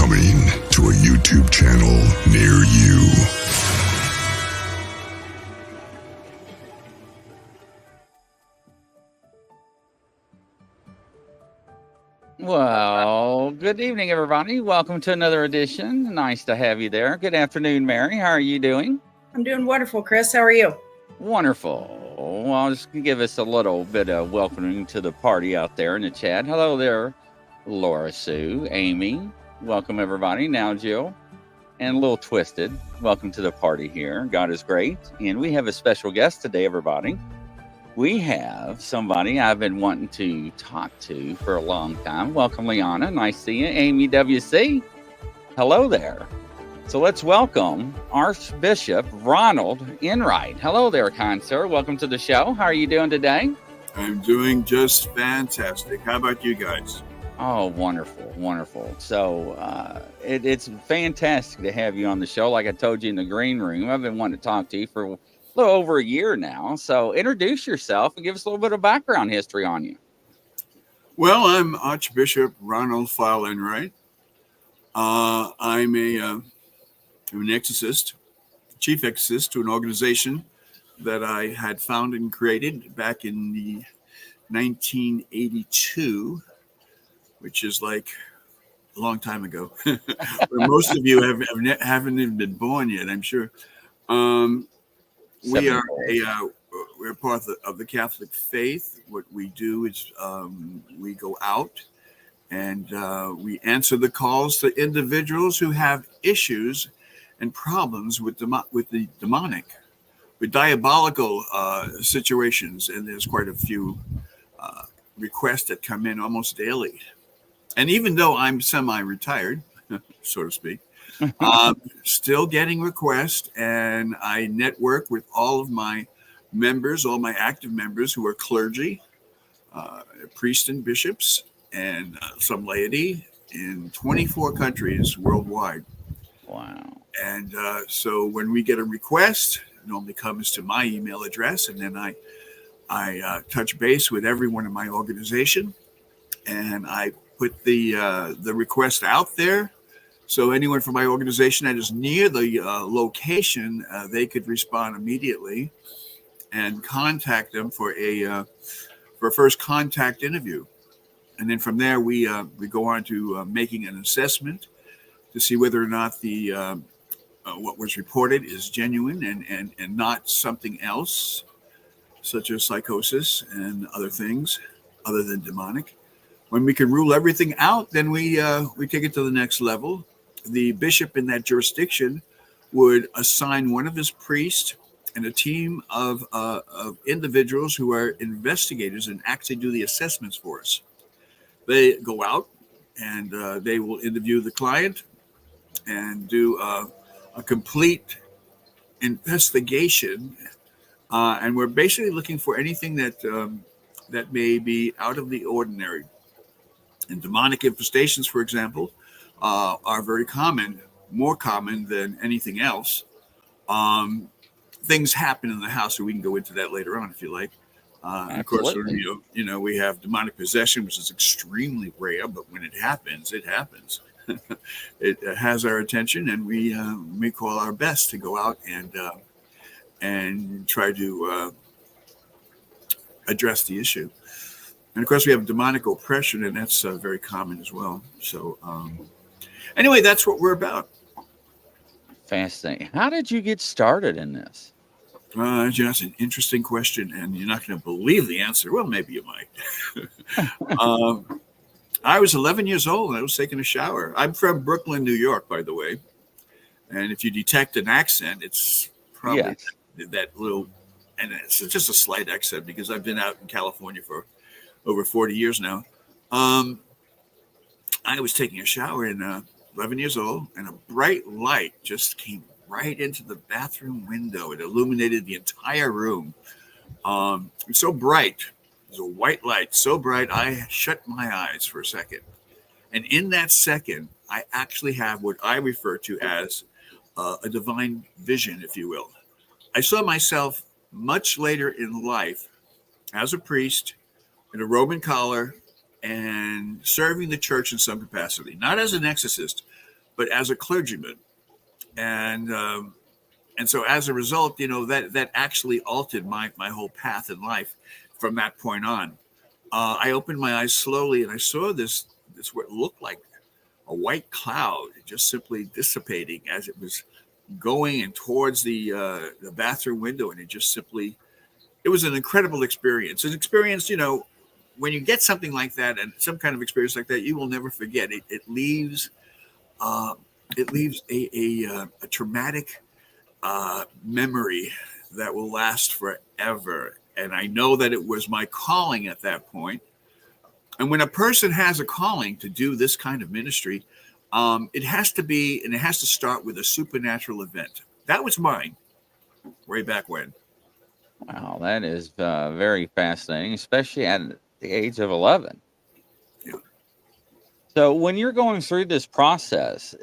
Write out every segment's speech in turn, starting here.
Coming to a YouTube channel near you. Well, good evening, everybody. Welcome to another edition. Nice to have you there. Good afternoon, Mary. How are you doing? I'm doing wonderful, Chris. How are you? Wonderful. Well, just give us a little bit of welcoming to the party out there in the chat. Hello there, Laura Sue, Amy. Welcome, everybody. Now, Jill. And a little twisted. Welcome to the party here. God is great. And we have a special guest today, everybody. We have somebody I've been wanting to talk to for a long time. Welcome, Liana. Nice to see you. Amy WC. Hello there. So let's welcome Archbishop Ronald Enright. Hello there, kind sir. Welcome to the show. How are you doing today? I'm doing just fantastic. How about you guys? Oh, wonderful, wonderful. So it's fantastic to have you on the show. Like I told you in the green room, I've been wanting to talk to you for a little over a year now. So introduce yourself and give us a little bit of background history on you. Well, I'm Archbishop Ronald Feyl Enright. I'm an exorcist, chief exorcist to an organization that I had founded and created back in the 1982, which is like a long time ago. Most of you haven't even been born yet, I'm sure. We're part of the Catholic faith. What we do is we go out and we answer the calls to individuals who have issues and problems with the demonic, with diabolical situations. And there's quite a few requests that come in almost daily. And even though I'm semi-retired, so to speak, still getting requests, and I network with all of my members, all my active members who are clergy, priests and bishops, and some laity in 24 countries worldwide. Wow. And so when we get a request, it normally comes to my email address, and then I touch base with everyone in my organization, and I put the request out there. So anyone from my organization that is near the location, they could respond immediately and contact them for a first contact interview. And then from there, we go on to making an assessment to see whether or not the what was reported is genuine and not something else, such as psychosis and other things other than demonic. When we can rule everything out, then we take it to the next level. The bishop in that jurisdiction would assign one of his priests and a team of individuals who are investigators and actually do the assessments for us. They go out and they will interview the client and do a complete investigation. And we're basically looking for anything that may be out of the ordinary. And demonic infestations, for example, are very common, more common than anything else. Things happen in the house, so we can go into that later on if you like. Of course, we have demonic possession, which is extremely rare, but when it happens, it happens. It has our attention, and we call our best to go out and try to address the issue. And of course, we have demonic oppression, and that's very common as well. So anyway, that's what we're about. Fascinating. How did you get started in this? That's an interesting question, and you're not going to believe the answer. Well, maybe you might. I was 11 years old, and I was taking a shower. I'm from Brooklyn, New York, by the way. And if you detect an accent, it's probably that little, and it's just a slight accent because I've been out in California for over 40 years now. I was taking a shower and 11 years old, and a bright light just came right into the bathroom window. It illuminated the entire room. It's so bright. It was a white light, so bright, I shut my eyes for a second. And in that second, I actually have what I refer to as a divine vision, if you will. I saw myself much later in life as a priest in a Roman collar and serving the church in some capacity, not as an exorcist, but as a clergyman. And so as a result, that actually altered my whole path in life from that point on. I opened my eyes slowly and I saw this what looked like a white cloud just simply dissipating as it was going and towards the bathroom window. And it was an incredible experience. An experience, when you get something like that and some kind of experience like that, you will never forget. It leaves a traumatic memory that will last forever. And I know that it was my calling at that point. And when a person has a calling to do this kind of ministry, it has to start with a supernatural event. That was mine way back when. Wow, that is very fascinating, especially at the age of 11. Yeah. So when you're going through this process,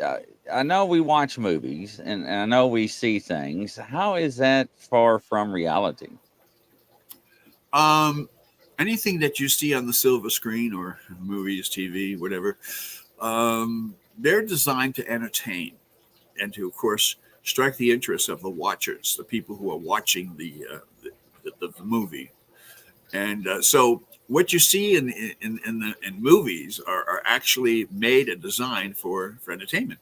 I know we watch movies and I know we see things. How is that far from reality? Anything that you see on the silver screen or movies, TV, whatever, they're designed to entertain and to, of course, strike the interest of the watchers, the people who are watching the movie. And so what you see in movies are actually made and designed for entertainment.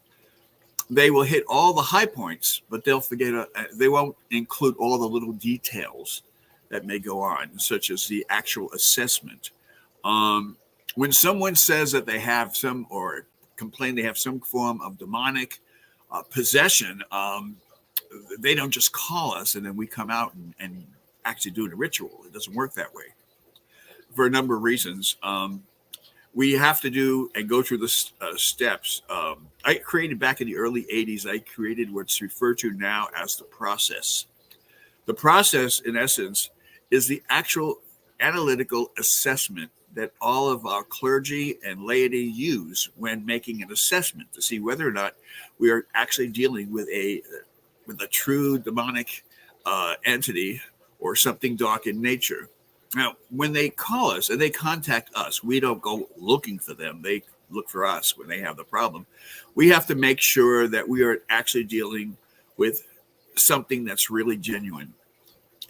They will hit all the high points, but they won't include all the little details that may go on, such as the actual assessment. When someone says that they have or complain they have some form of demonic possession, they don't just call us and then we come out and actually do the ritual. It doesn't work that way for a number of reasons. We have to do and go through the steps. I created back in the early 80s, I created what's referred to now as the process. The process, in essence, is the actual analytical assessment that all of our clergy and laity use when making an assessment to see whether or not we are actually dealing with a true demonic entity or something dark in nature. Now, when they call us and they contact us, we don't go looking for them. They look for us when they have the problem. We have to make sure that we are actually dealing with something that's really genuine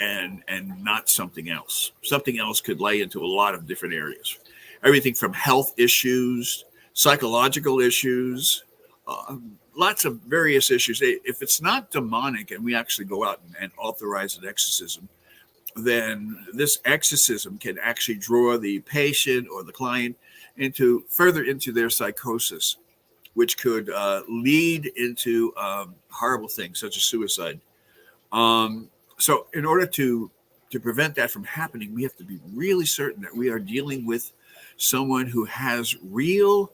and not something else. Something else could lay into a lot of different areas. Everything from health issues, psychological issues, lots of various issues. If it's not demonic and we actually go out and authorize an exorcism, then this exorcism can actually draw the patient or the client further into their psychosis, which could lead into horrible things such as suicide. So in order to prevent that from happening, we have to be really certain that we are dealing with someone who has real,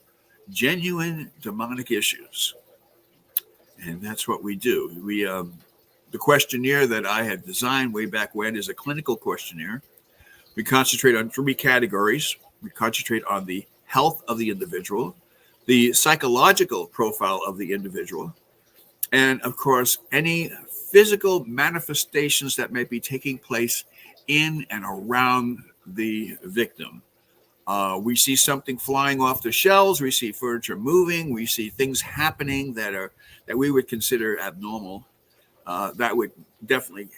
genuine demonic issues. And that's what we do. The questionnaire that I had designed way back when is a clinical questionnaire. We concentrate on 3 categories. We concentrate on the health of the individual, the psychological profile of the individual, and of course, any physical manifestations that may be taking place in and around the victim. We see something flying off the shelves. We see furniture moving. We see things happening that we would consider abnormal. That would definitely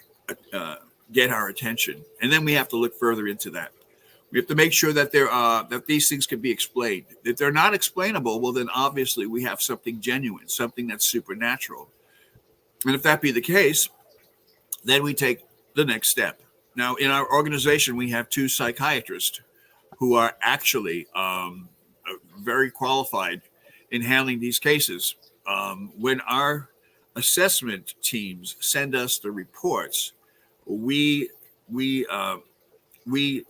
get our attention. And then we have to look further into that. We have to make sure that that these things can be explained. If they're not explainable, well, then obviously we have something genuine, something that's supernatural. And if that be the case, then we take the next step. Now, in our organization, we have 2 psychiatrists who are actually very qualified in handling these cases. When our assessment teams send us the reports, we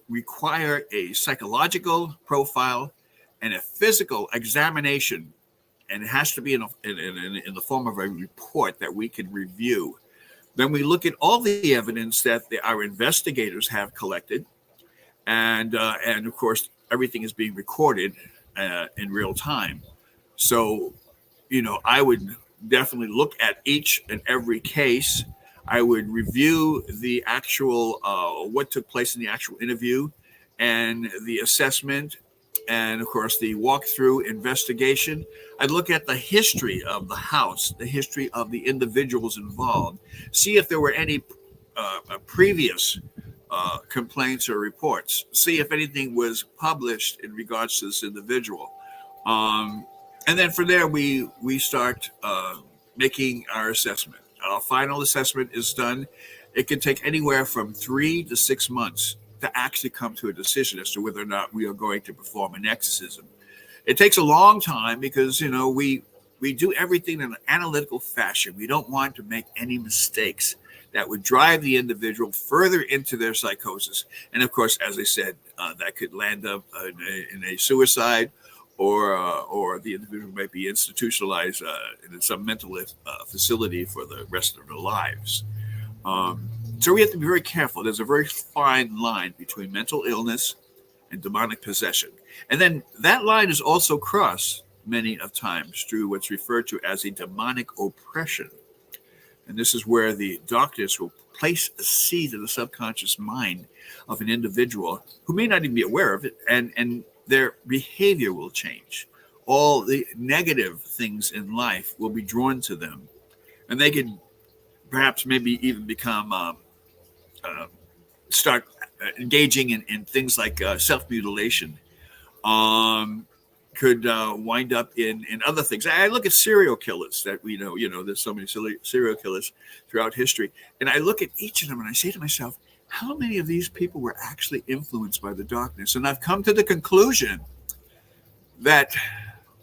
require a psychological profile and a physical examination, and it has to be in the form of a report that we can review. Then we look at all the evidence that our investigators have collected, and of course everything is being recorded in real time. So, I would definitely look at each and every case. I would review the actual what took place in the actual interview and the assessment And of course, the walkthrough investigation. I'd look at the history of the house, the history of the individuals involved, see if there were any previous complaints or reports, see if anything was published in regards to this individual. And then from there, we start making our assessment. Our final assessment is done. It can take anywhere from 3 to 6 months to actually come to a decision as to whether or not we are going to perform an exorcism. It takes a long time because, we do everything in an analytical fashion. We don't want to make any mistakes that would drive the individual further into their psychosis. And of course, as I said, that could land up in a suicide, or the individual might be institutionalized in some mental facility for the rest of their lives. So we have to be very careful. There's a very fine line between mental illness and demonic possession. And then that line is also crossed many of times through what's referred to as a demonic oppression. And this is where the doctors will place a seed in the subconscious mind of an individual who may not even be aware of it, and their behavior will change. All the negative things in life will be drawn to them, and they can perhaps maybe even become start engaging in things like self-mutilation. Could wind up in other things. I look at serial killers that we know, there's so many serial killers throughout history. And I look at each of them and I say to myself, how many of these people were actually influenced by the darkness? And I've come to the conclusion that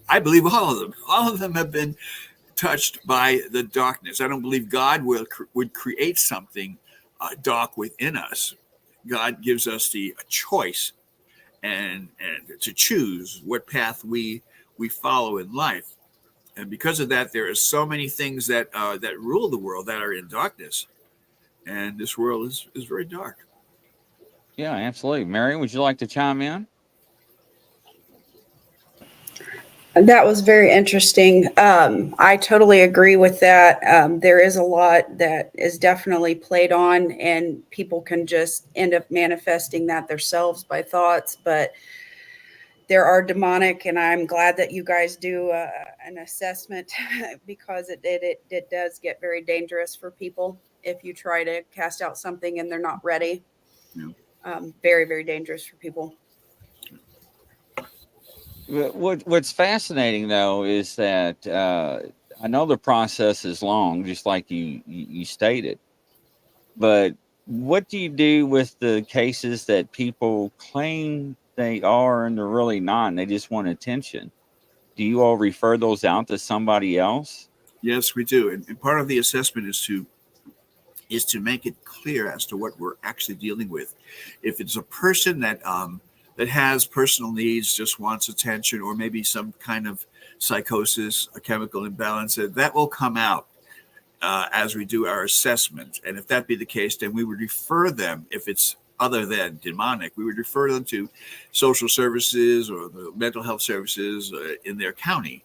I believe all of them have been touched by the darkness. I don't believe God would create something dark within us. God gives us the choice and to choose what path we follow in life. And because of that, there are so many things that rule the world that are in darkness. And this world is very dark. Yeah, absolutely. Mary, would you like to chime in? That was very interesting. I totally agree with that. There is a lot that is definitely played on, and people can just end up manifesting that themselves by thoughts. But there are demonic, and I'm glad that you guys do an assessment because it does get very dangerous for people if you try to cast out something and they're not ready. Yeah. Very, very dangerous for people. What's fascinating, though, is that I know the process is long, just like you stated. But what do you do with the cases that people claim they are and they're really not, and they just want attention? Do you all refer those out to somebody else? Yes, we do. And part of the assessment is to make it clear as to what we're actually dealing with. If it's a person that has personal needs, just wants attention, or maybe some kind of psychosis, a chemical imbalance, that will come out as we do our assessment. And if that be the case, then we would refer them, if it's other than demonic, we would refer them to social services or the mental health services in their county.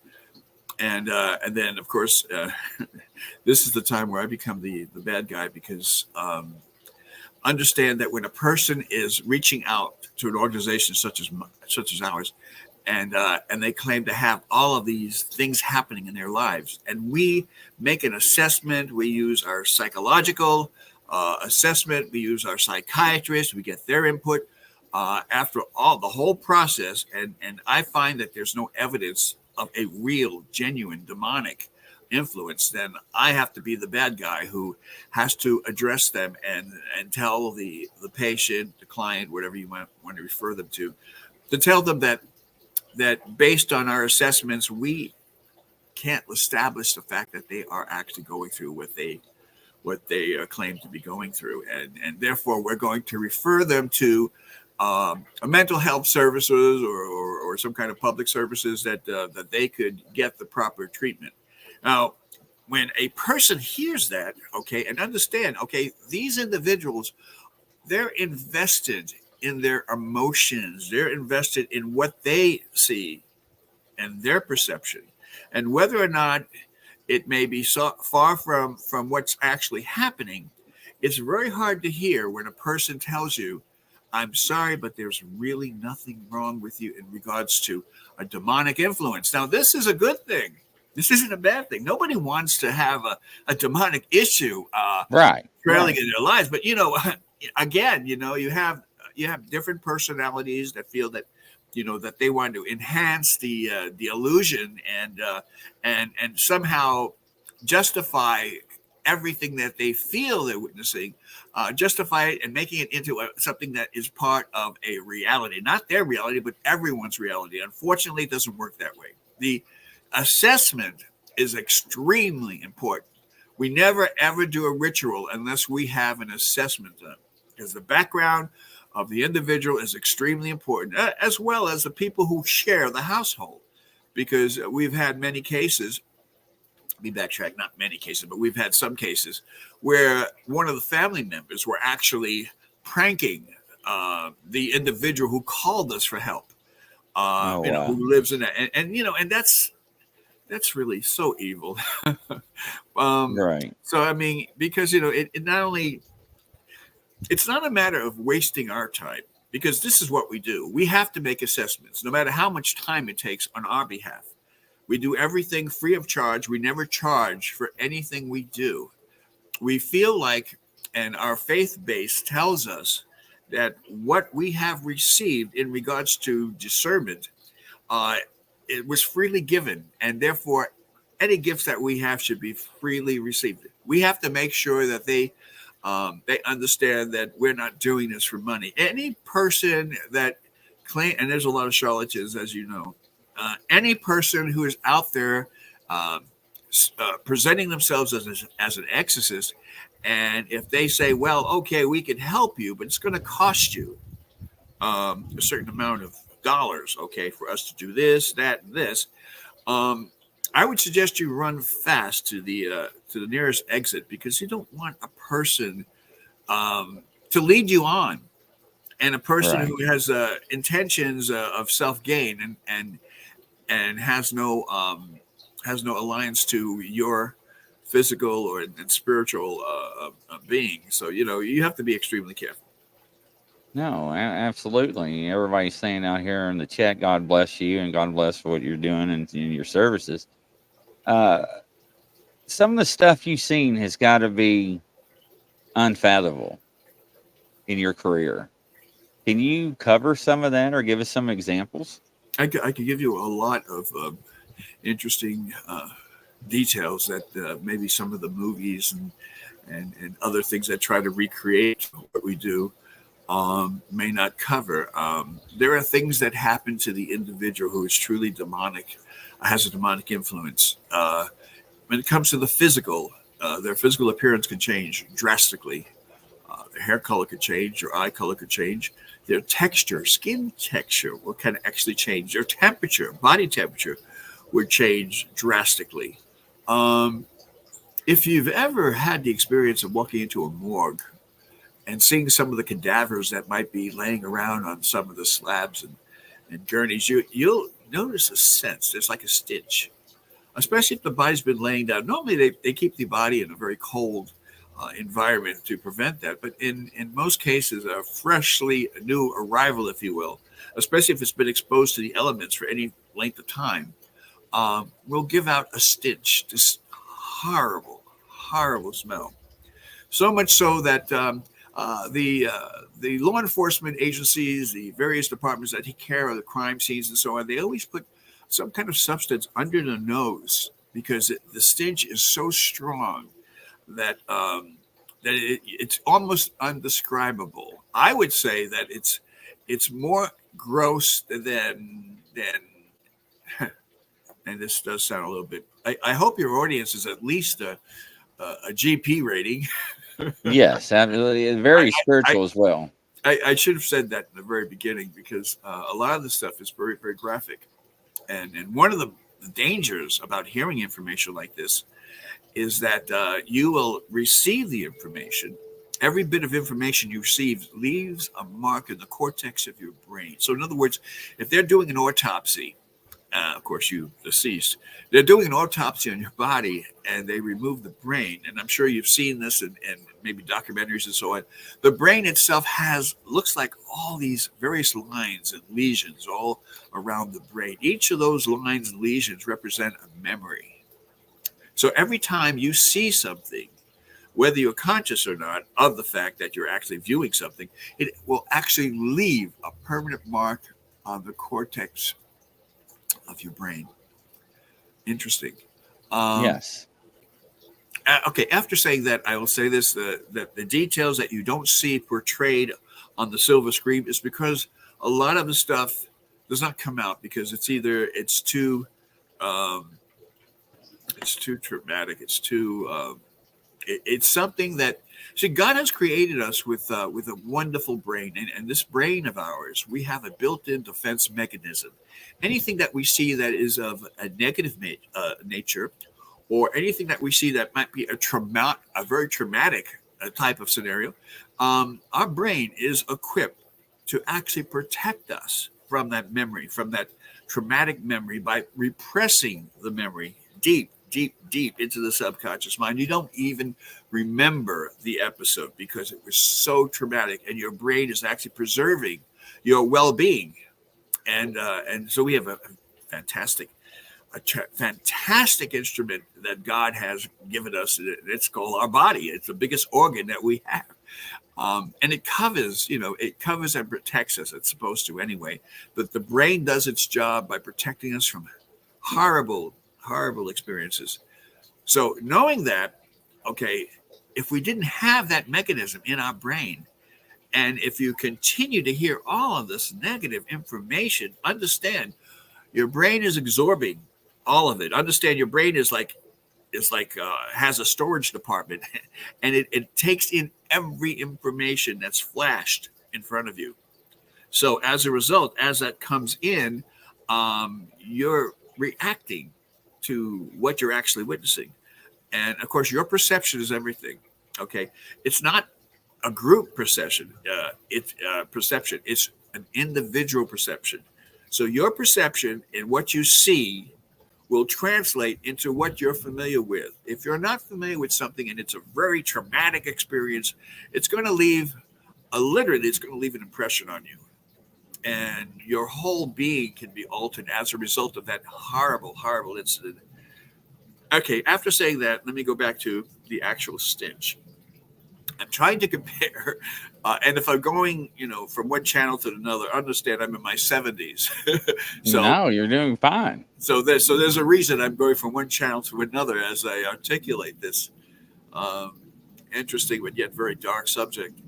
And then, of course, this is the time where I become the bad guy, because understand that when a person is reaching out to an organization such as ours, and they claim to have all of these things happening in their lives, and we make an assessment, we use our psychological assessment, we use our psychiatrist, we get their input after the whole process, and I find that there's no evidence of a real, genuine demonic influence, then I have to be the bad guy who has to address them and tell the patient, the client, whatever you want to refer them to tell them that based on our assessments, we can't establish the fact that they are actually going through what they claim to be going through, and therefore we're going to refer them to a mental health services or some kind of public services that they could get the proper treatment. Now, when a person hears that, okay, and understand, okay, these individuals, they're invested in their emotions, they're invested in what they see and their perception, and whether or not it may be so far from what's actually happening, it's very hard to hear when a person tells you, I'm sorry, but there's really nothing wrong with you in regards to a demonic influence. Now, this is a good thing. This isn't a bad thing. Nobody wants to have a demonic issue Right. trailing in their lives. But, again, you have different personalities that feel that, that they want to enhance the illusion and somehow justify everything that they feel they're witnessing, justify it and making it into something that is part of a reality, not their reality, but everyone's reality. Unfortunately, it doesn't work that way. The assessment is extremely important. We never, ever do a ritual unless we have an assessment done, because the background of the individual is extremely important, as well as the people who share the household, because we've had many cases. Let me backtrack, not many cases, but we've had some cases where one of the family members were actually pranking the individual who called us for help, Wow. who lives in that. And that's really so evil. Right. So, I mean, because, it not only, it's not a matter of wasting our time, because this is what we do. We have to make assessments, no matter how much time it takes on our behalf. We do everything free of charge. We never charge for anything we do. We feel like, and our faith base tells us that what we have received in regards to discernment, it was freely given, and therefore any gifts that we have should be freely received. We have to make sure that they understand that we're not doing this for money. Any person that claim, and there's a lot of charlatans, as you know, any person who is out there presenting themselves as an exorcist, and if they say, well, okay, we can help you, but it's going to cost you a certain amount of dollars, okay, for us to do this, that, and this, I would suggest you run fast to the nearest exit, because you don't want a person to lead you on, and a person who has intentions of self-gain and has no alliance to your physical and spiritual being. So you have to be extremely careful. No, absolutely. Everybody's saying out here in the chat, God bless you and God bless what you're doing and in your services. Some of the stuff you've seen has got to be unfathomable in your career. Can you cover some of that or give us some examples? I could give you a lot of interesting details that maybe some of the movies and other things that try to recreate what we do may not cover. There are things that happen to the individual who is truly demonic, has a demonic influence. When it comes to the physical, their physical appearance can change drastically. Their hair color could change, their eye color could change. Their texture, skin texture will kind of actually change. Their temperature, body temperature would change drastically. If you've ever had the experience of walking into a morgue and seeing some of the cadavers that might be laying around on some of the slabs and gurneys, you'll notice a sense. There's like a stench, especially if the body's been laying down. Normally, they keep the body in a very cold environment to prevent that. But in most cases, a freshly new arrival, if you will, especially if it's been exposed to the elements for any length of time, will give out a stench, this horrible, horrible smell. So much so that the law enforcement agencies, the various departments that take care of the crime scenes and so on, they always put some kind of substance under the nose, because the stench is so strong that it's almost undescribable. I would say that it's more gross than and this does sound a little bit. I hope your audience is at least a GP rating. Yes, absolutely. Very spiritual as well. I should have said that in the very beginning, because a lot of this stuff is very, very graphic. And one of the dangers about hearing information like this is that you will receive the information. Every bit of information you receive leaves a mark in the cortex of your brain. So in other words, if they're doing an autopsy of course, you deceased. They're doing an autopsy on your body, and they remove the brain. And I'm sure you've seen this in maybe documentaries and so on. The brain itself looks like all these various lines and lesions all around the brain. Each of those lines and lesions represent a memory. So every time you see something, whether you're conscious or not of the fact that you're actually viewing something, it will actually leave a permanent mark on the cortex of your brain. Interesting. Yes. Okay, after saying that, I will say this, that the details that you don't see portrayed on the silver screen is because a lot of the stuff does not come out because it's too traumatic, it's something that, see, God has created us with a wonderful brain, and this brain of ours, we have a built-in defense mechanism. Anything that we see that is of a negative nature, or anything that we see that might be a very traumatic type of scenario, our brain is equipped to actually protect us from that memory, from that traumatic memory, by repressing the memory deep into the subconscious mind. You don't even remember the episode because it was so traumatic, and your brain is actually preserving your well-being. And so we have a fantastic instrument that God has given us. It's called our body. It's the biggest organ that we have. And it covers and protects us. It's supposed to anyway. But the brain does its job by protecting us from horrible experiences. So knowing that, okay, if we didn't have that mechanism in our brain, and if you continue to hear all of this negative information, understand your brain is absorbing all of it. Understand your brain is like has a storage department, and it takes in every information that's flashed in front of you. So as a result, as that comes in, you're reacting to what you're actually witnessing. And of course, your perception is everything. Okay. It's not a group perception. It's an individual perception. So your perception and what you see will translate into what you're familiar with. If you're not familiar with something and it's a very traumatic experience, it's going to leave an impression on you. And your whole being can be altered as a result of that horrible incident. Okay, after saying that, let me go back to the actual stench. I'm trying to compare, and if I'm going, from one channel to another, understand I'm in my 70s. So no, you're doing fine. So there's a reason I'm going from one channel to another as I articulate this interesting but yet very dark subject.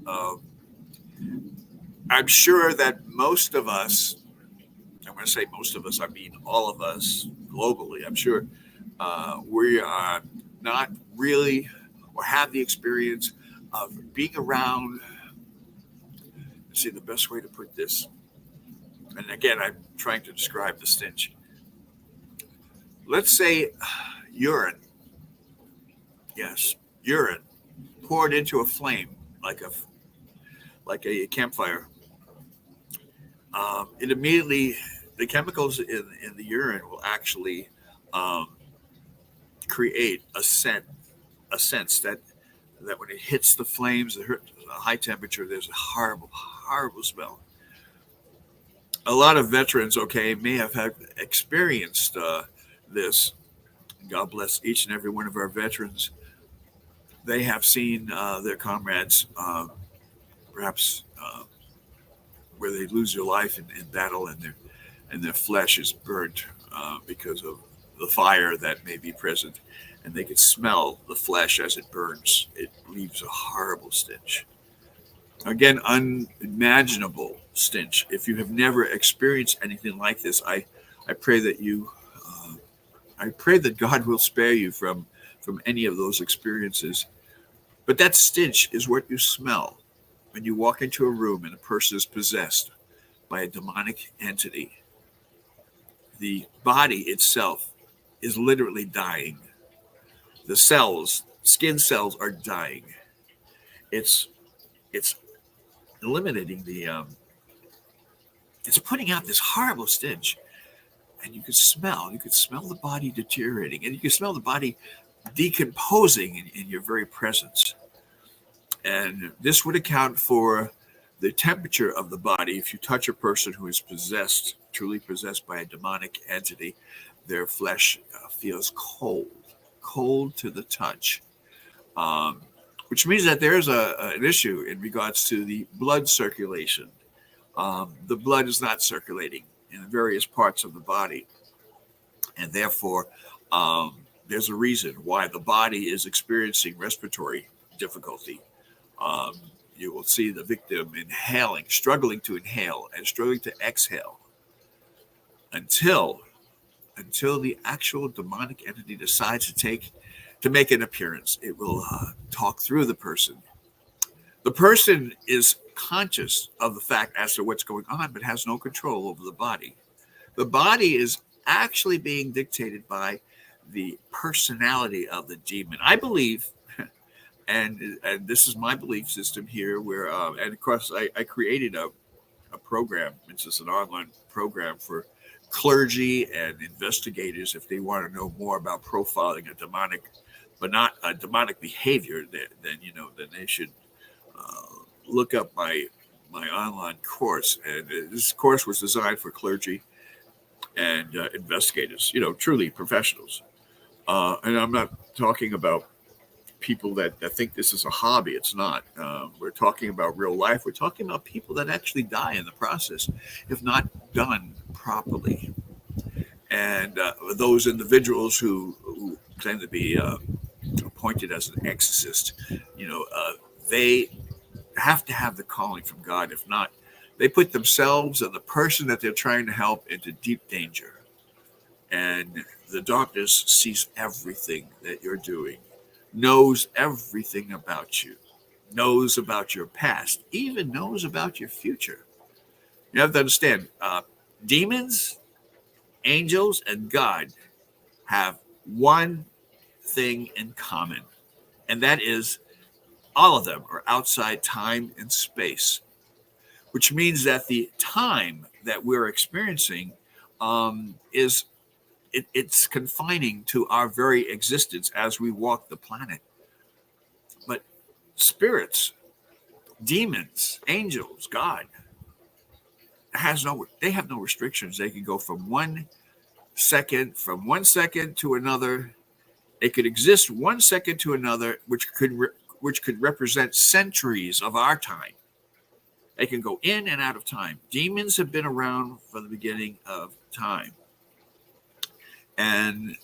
I'm sure that most of us, I'm going to say most of us, I mean all of us globally, I'm sure we are not really or have the experience of being around, let's see the best way to put this. And again, I'm trying to describe the stench. Let's say urine. Yes, urine poured into a flame like a campfire. It immediately, the chemicals in the urine will actually create a sense that when it hits the flames, a high temperature, there's a horrible smell. A lot of veterans, may have experienced this. God bless each and every one of our veterans. They have seen their comrades perhaps where they lose their life in battle, and their flesh is burnt because of the fire that may be present, and they can smell the flesh as it burns. It leaves a horrible stench. Again, unimaginable stench. If you have never experienced anything like this, I pray that I pray that God will spare you from any of those experiences. But that stench is what you smell when you walk into a room and a person is possessed by a demonic entity. The body itself is literally dying. The skin cells are dying. It's eliminating it's putting out this horrible stench. and you could smell the body deteriorating, and you could smell the body decomposing in your very presence. And this would account for the temperature of the body. If you touch a person who is possessed, truly possessed by a demonic entity, their flesh feels cold to the touch, which means that there's an issue in regards to the blood circulation. The blood is not circulating in various parts of the body, and therefore there's a reason why the body is experiencing respiratory difficulty. You will see the victim inhaling, struggling to inhale and struggling to exhale until the actual demonic entity decides to make an appearance. It will talk through the person. The person is conscious of the fact as to what's going on, but has no control over the body. The body is actually being dictated by the personality of the demon. I believe, and this is my belief system here, where and of course I created a program. It's just an online program for clergy and investigators if they want to know more about profiling a demonic, but not a demonic behavior. Then they should look up my online course. And this course was designed for clergy and investigators, truly professionals. And I'm not talking about people that think this is a hobby. It's not. We're talking about real life. We're talking about people that actually die in the process, if not done properly. And those individuals who claim to be appointed as an exorcist, they have to have the calling from God. If not, they put themselves and the person that they're trying to help into deep danger. And the darkness sees everything that you're doing, knows everything about you, knows about your past, even knows about your future. You have to understand, demons, angels, and God have one thing in common, and that is all of them are outside time and space, which means that the time that we're experiencing it's confining to our very existence as we walk the planet. But spirits, demons, angels, God they have no restrictions. They can go from one second to another. It could exist 1 second to another, which could represent centuries of our time. They can go in and out of time. Demons have been around from the beginning of time. And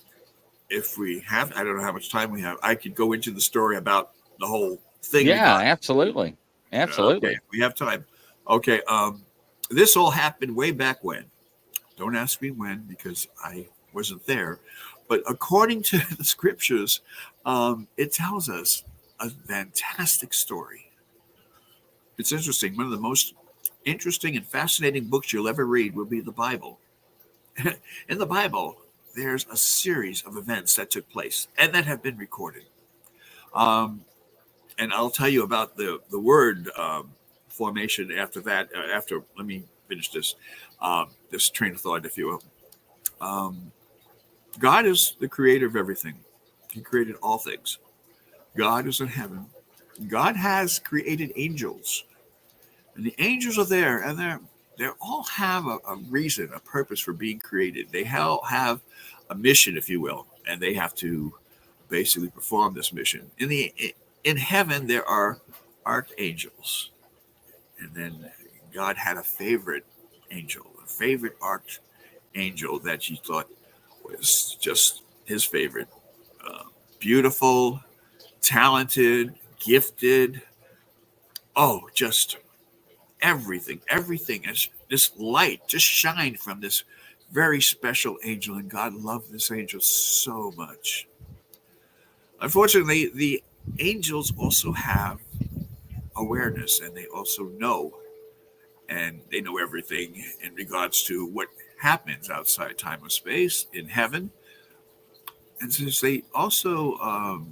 if we have, I don't know how much time we have, I could go into the story about the whole thing. Yeah, absolutely. Absolutely. Okay, we have time. Okay. This all happened way back when. Don't ask me when, because I wasn't there. But according to the scriptures, it tells us a fantastic story. It's interesting. One of the most interesting and fascinating books you'll ever read will be the Bible. In the Bible, there's a series of events that took place and that have been recorded. And I'll tell you about the word formation after that. Let me finish this train of thought, if you will. God is the creator of everything. He created all things. God is in heaven. God has created angels. And the angels are there, and they all have a reason, a purpose for being created. They all have a mission, if you will, and they have to basically perform this mission. In heaven, there are archangels. And then God had a favorite angel, a favorite archangel that he thought was just his favorite. Beautiful, talented, gifted. Oh, just everything is this light just shined from this very special angel, and God loved this angel so much. Unfortunately, the angels also have awareness, and they also know, and they know everything in regards to what happens outside time and space in heaven. And since they also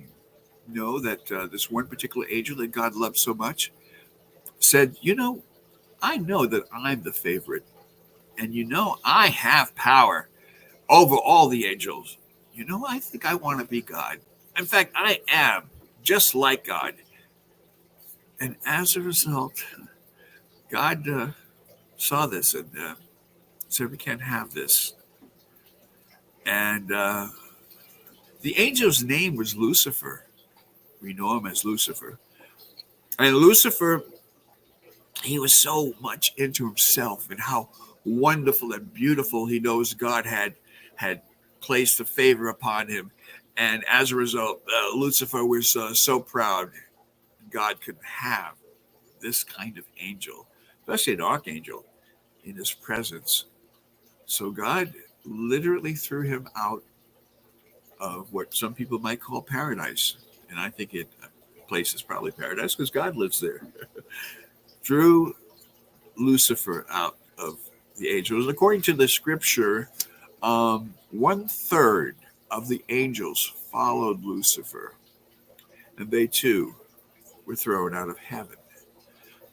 know that this one particular angel that God loved so much said, I know that I'm the favorite, and I have power over all the angels. I think I want to be God. In fact, I am just like God. And as a result, God saw this and said, we can't have this. And the angel's name was Lucifer. We know him as Lucifer. And Lucifer, he was so much into himself and how wonderful and beautiful he knows God had placed a favor upon him. And as a result, Lucifer was so proud God could have this kind of angel, especially an archangel, in his presence. So God literally threw him out of what some people might call paradise. And I think place is probably paradise because God lives there. Threw Lucifer out of the angels. According to the scripture, 1/3 of the angels followed Lucifer, and they too were thrown out of heaven.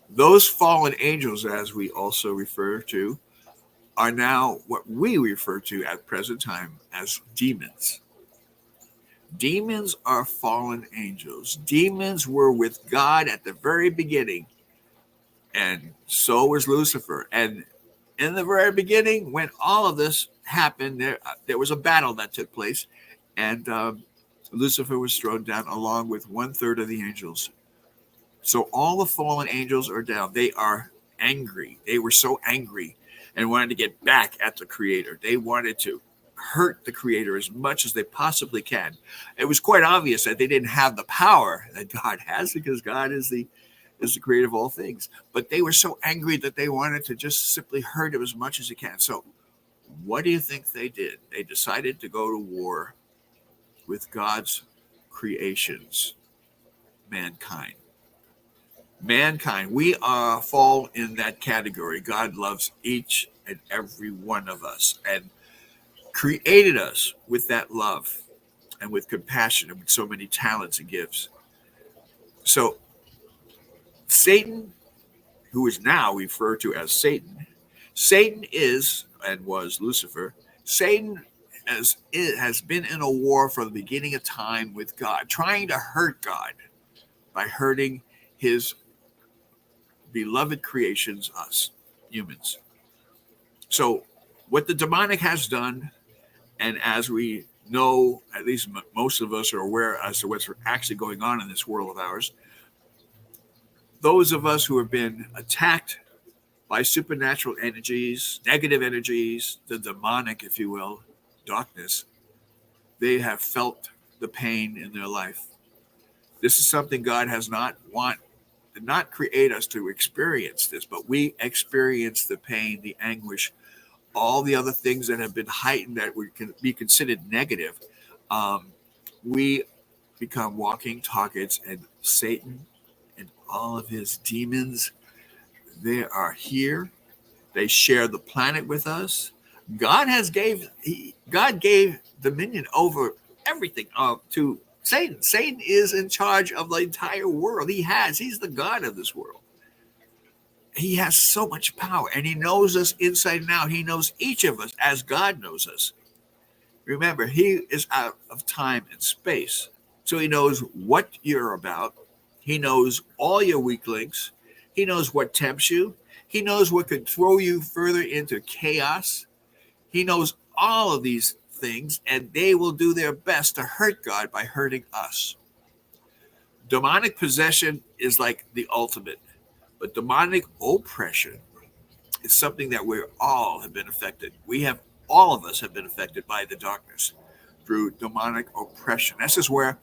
Those fallen angels, as we also refer to, are now what we refer to at present time as demons. Demons are fallen angels. Demons were with God at the very beginning, and so was Lucifer. And in the very beginning, when all of this happened, there was a battle that took place, and Lucifer was thrown down along with 1/3 of the angels. So all the fallen angels are down. They are angry. They were so angry and wanted to get back at the Creator. They wanted to hurt the Creator as much as they possibly can. It was quite obvious that they didn't have the power that God has, because God is the creator of all things. But they were so angry that they wanted to just simply hurt him as much as they can. So what do you think they did? They decided to go to war with God's creations, mankind. Mankind, we fall in that category. God loves each and every one of us and created us with that love and with compassion and with so many talents and gifts. So Satan, who is now referred to as Satan, Satan is and was Lucifer. Satan has been in a war from the beginning of time with God, trying to hurt God by hurting his beloved creations, us humans. So what the demonic has done, and as we know, at least most of us are aware as to what's actually going on in this world of ours, those of us who have been attacked by supernatural energies, negative energies, the demonic, if you will, darkness, they have felt the pain in their life. This is something God did not create us to experience this, but we experience the pain, the anguish, all the other things that have been heightened that can be considered negative. We become walking targets, and Satan and all of his demons, they are here. They share the planet with us. God gave dominion over everything to Satan. Satan is in charge of the entire world. He's the God of this world. He has so much power, and he knows us inside and out. He knows each of us as God knows us. Remember, he is out of time and space, so he knows what you're about. He knows all your weak links. He knows what tempts you. He knows what could throw you further into chaos. He knows all of these things, and they will do their best to hurt God by hurting us. Demonic possession is like the ultimate, but demonic oppression is something that we all have been affected. All of us have been affected by the darkness through demonic oppression. This is where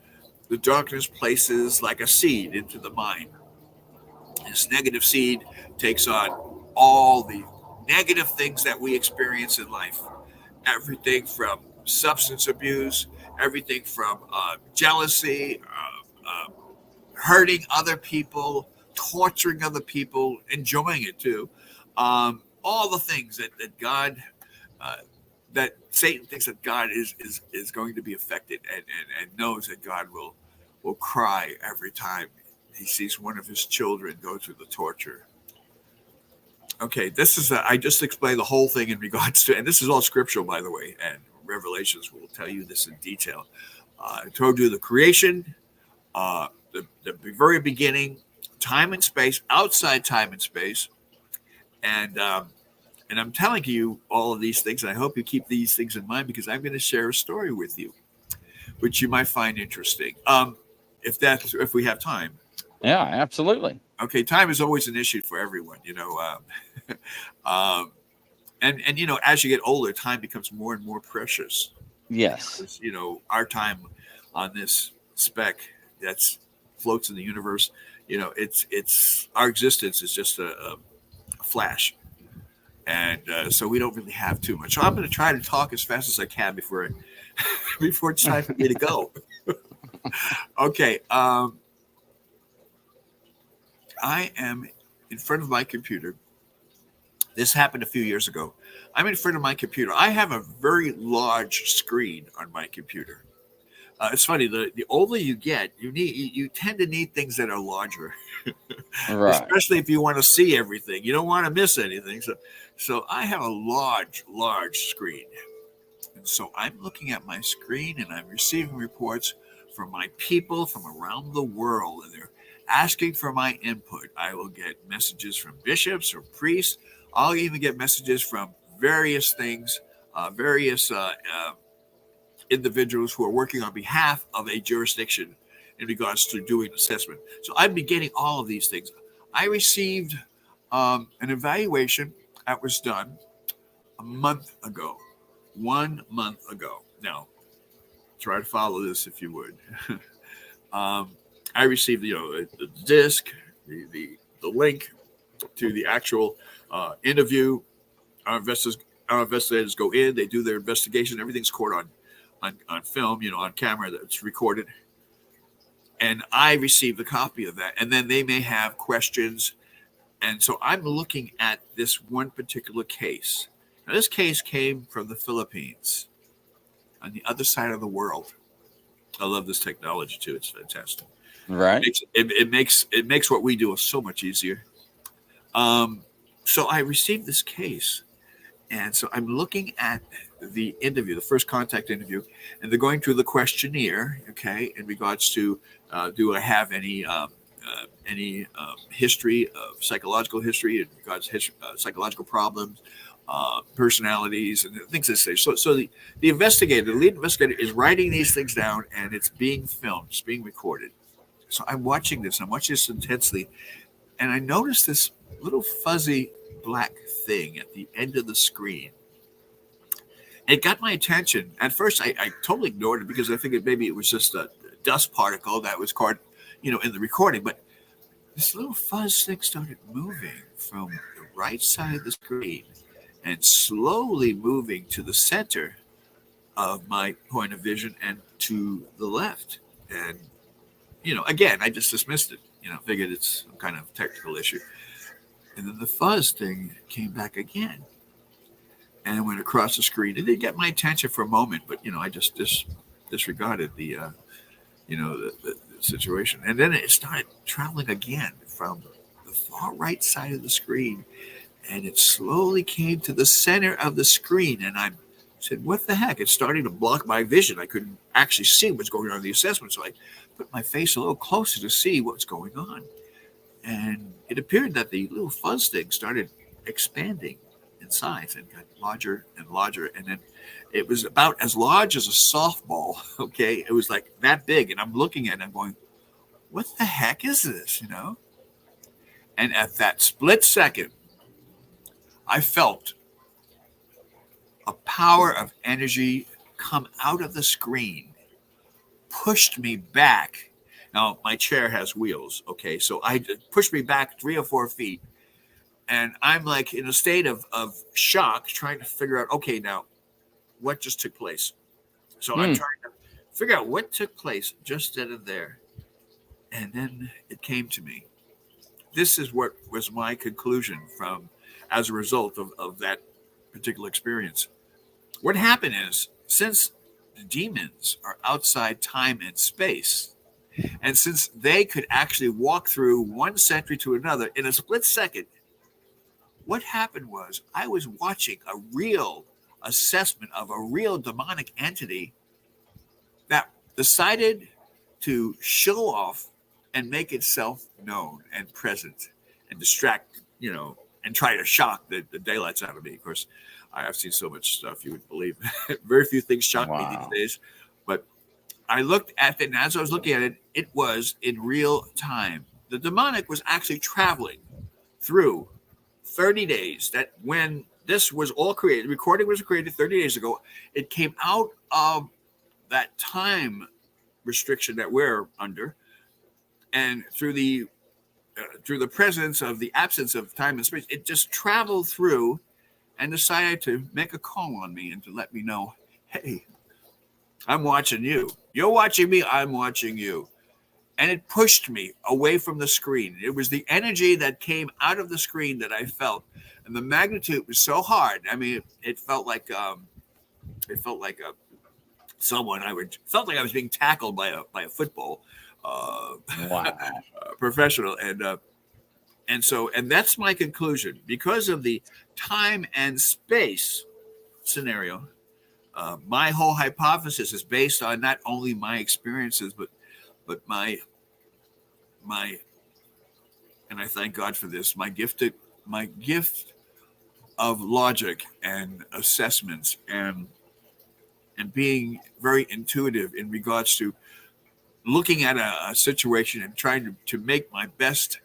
the darkness places like a seed into the mind. This negative seed takes on all the negative things that we experience in life. Everything from substance abuse, everything from jealousy, hurting other people, torturing other people, enjoying it too. All the things that Satan thinks that God is going to be affected, and knows that God will cry every time he sees one of his children go through the torture. Okay, I just explained the whole thing in regards to, and this is all scriptural, by the way, and Revelations will tell you this in detail. I told you the creation, the very beginning, time and space, outside time and space, and I'm telling you all of these things. And I hope you keep these things in mind, because I'm going to share a story with you, which you might find interesting. If we have time. Yeah, absolutely. Okay, time is always an issue for everyone, and as you get older, time becomes more and more precious. Yes. Our time on this speck that's floats in the universe, it's our existence is just a flash, and so we don't really have too much. So I'm going to try to talk as fast as I can before it's time for me to go. Okay. I am in front of my computer. This happened a few years ago. I'm in front of my computer. I have a very large screen on my computer. It's funny. The older you get, you tend to need things that are larger, Right. Especially if you want to see everything. You don't want to miss anything. So I have a large screen, and so I'm looking at my screen, and I'm receiving reports from my people from around the world, and they're asking for my input. I will get messages from bishops or priests. I'll even get messages from various things, various individuals who are working on behalf of a jurisdiction in regards to doing assessment. So I've been getting all of these things. I received an evaluation that was done a month ago, 1 month ago. Now, try to follow this if you would. I received, the disc, the link to the actual interview. Our investigators go in, they do their investigation. Everything's caught on film, on camera, that's recorded. And I received a copy of that. And then they may have questions. And so I'm looking at this one particular case. Now, this case came from the Philippines, on the other side of the world. I love this technology too. It's fantastic. Right. It makes what we do so much easier. So I received this case, and so I'm looking at the interview, the first contact interview, and they're going through the questionnaire. Okay, in regards to do I have any history of psychological history in regards to psychological problems, personalities, and things like that. So the investigator, the lead investigator, is writing these things down, and it's being filmed, it's being recorded. So I'm watching this intensely, and I noticed this little fuzzy black thing at the end of the screen. It got my attention. At first, I totally ignored it because I figured maybe it was just a dust particle that was caught, in the recording. But this little fuzz thing started moving from the right side of the screen and slowly moving to the center of my point of vision and to the left. And, again, I just dismissed it, figured it's some kind of technical issue. And then the fuzz thing came back again and went across the screen. It did get my attention for a moment, but, I just disregarded the situation. And then it started traveling again from the far right side of the screen, and it slowly came to the center of the screen. And I said, what the heck? It's starting to block my vision. I couldn't actually see what's going on in the assessment. So I put my face a little closer to see what's going on. And it appeared that the little fuzz thing started expanding in size and got larger and larger. And then it was about as large as a softball. Okay. It was like that big. And I'm looking at it and I'm going, what the heck is this? And at that split second, I felt a power of energy come out of the screen, pushed me back. Now, my chair has wheels, okay? So I pushed me back 3 or 4 feet, and I'm like in a state of shock, trying to figure out, okay, now, what just took place? So I'm trying to figure out what took place just then and there. And then it came to me. This is what was my conclusion as a result of that particular experience. What happened is, since the demons are outside time and space, and since they could actually walk through one century to another in a split second, what happened was I was watching a real assessment of a real demonic entity that decided to show off and make itself known and present and distract, and try to shock the daylights out of me. Of course, I have seen so much stuff you would believe. Very few things shock me these days. But I looked at it, and as I was looking at it, it was in real time. The demonic was actually traveling through 30 days. That when this was all created, the recording was created 30 days ago, it came out of that time restriction that we're under, and through the presence of the absence of time and space, it just traveled through and decided to make a call on me and to let me know, hey, I'm watching you. You're watching me. I'm watching you. And it pushed me away from the screen. It was the energy that came out of the screen that I felt, and the magnitude was so hard. I mean, it felt like someone felt like I was being tackled by a football professional, and that's my conclusion. Because of the time and space scenario, my whole hypothesis is based on not only my experiences, but my, and I thank God for this, my gift of logic and assessments and being very intuitive in regards to looking at a situation and trying to make my best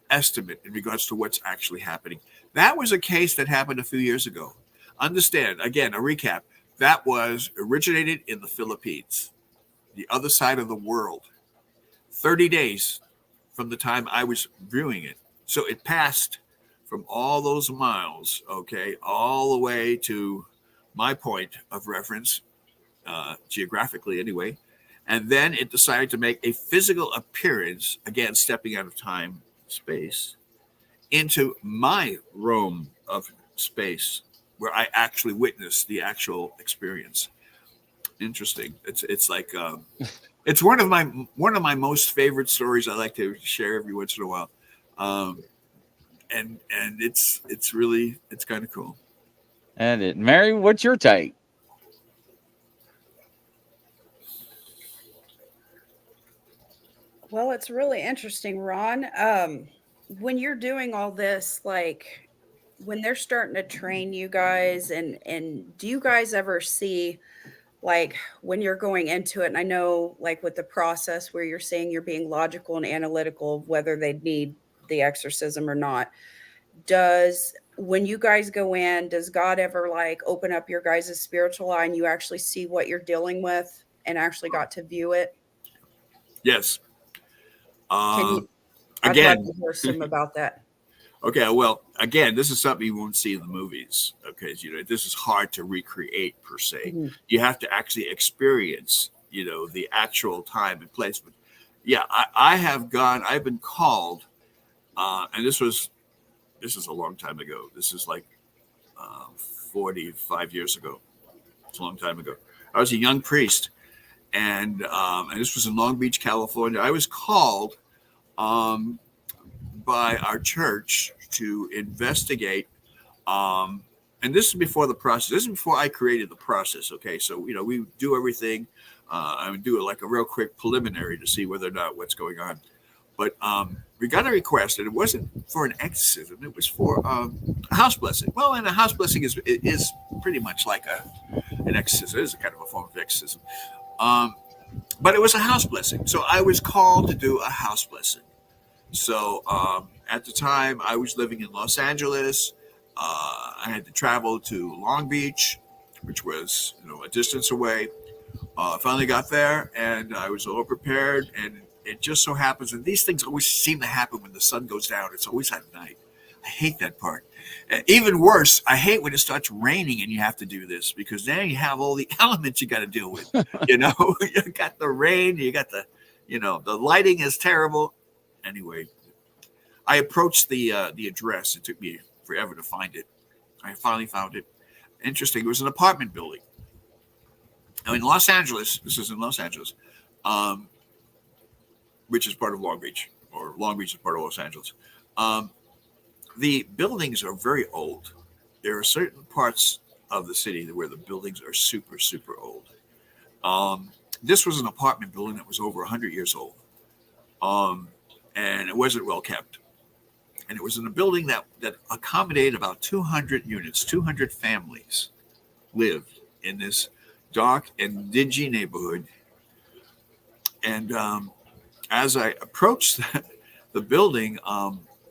estimate in regards to what's actually happening. That was a case that happened a few years ago. Understand, again, a recap, that was originated in the Philippines, the other side of the world, 30 days from the time I was viewing it. So it passed from all those miles, all the way to my point of reference, geographically anyway. And then it decided to make a physical appearance, again, stepping out of time, space, into my realm of space, where I actually witnessed the actual experience. Interesting. It's like it's one of my most favorite stories I like to share every once in a while, and it's kind of cool. And Mary, what's your take? Well, it's really interesting, Ron. When you're doing all this, like when they're starting to train you guys, and do you guys ever see, like when you're going into it, and I know like with the process where you're saying you're being logical and analytical of whether they need the exorcism or not, when you guys go in, does God ever like open up your guys' spiritual eye and you actually see what you're dealing with and actually got to view it? Yes. I'd Again, like to hear some about that. Okay, well, again, this is something you won't see in the movies. Okay, this is hard to recreate per se. Mm-hmm. You have to actually experience, the actual time and place. But yeah, I've been called, and this is a long time ago. This is like 45 years ago. It's a long time ago. I was a young priest, and this was in Long Beach, California. I was called by our church to investigate, and this is before the process. This is before I created the process. Okay, so we do everything. I would do like a real quick preliminary to see whether or not what's going on. But we got a request, and it wasn't for an exorcism. It was for a house blessing. Well, and a house blessing is pretty much like an exorcism. It is a kind of a form of exorcism. But it was a house blessing. So I was called to do a house blessing. So at the time, I was living in Los Angeles. I had to travel to Long Beach, which was a distance away. I finally got there, and I was all prepared. And it just so happens, and these things always seem to happen when the sun goes down. It's always at night. I hate that part. And even worse, I hate when it starts raining and you have to do this, because then you have all the elements you got to deal with. You got the rain, you got the lighting is terrible. Anyway, I approached the address. It took me forever to find it. I finally found it. Interesting. It was an apartment building. Now in Los Angeles, this is in Los Angeles, which is part of Long Beach, or Long Beach is part of Los Angeles. The buildings are very old. There are certain parts of the city where the buildings are super, super old. This was an apartment building that was over 100 years old. And it wasn't well kept. And it was in a building that accommodated about 200 units, 200 families lived in this dark and dingy neighborhood. And as I approached the building,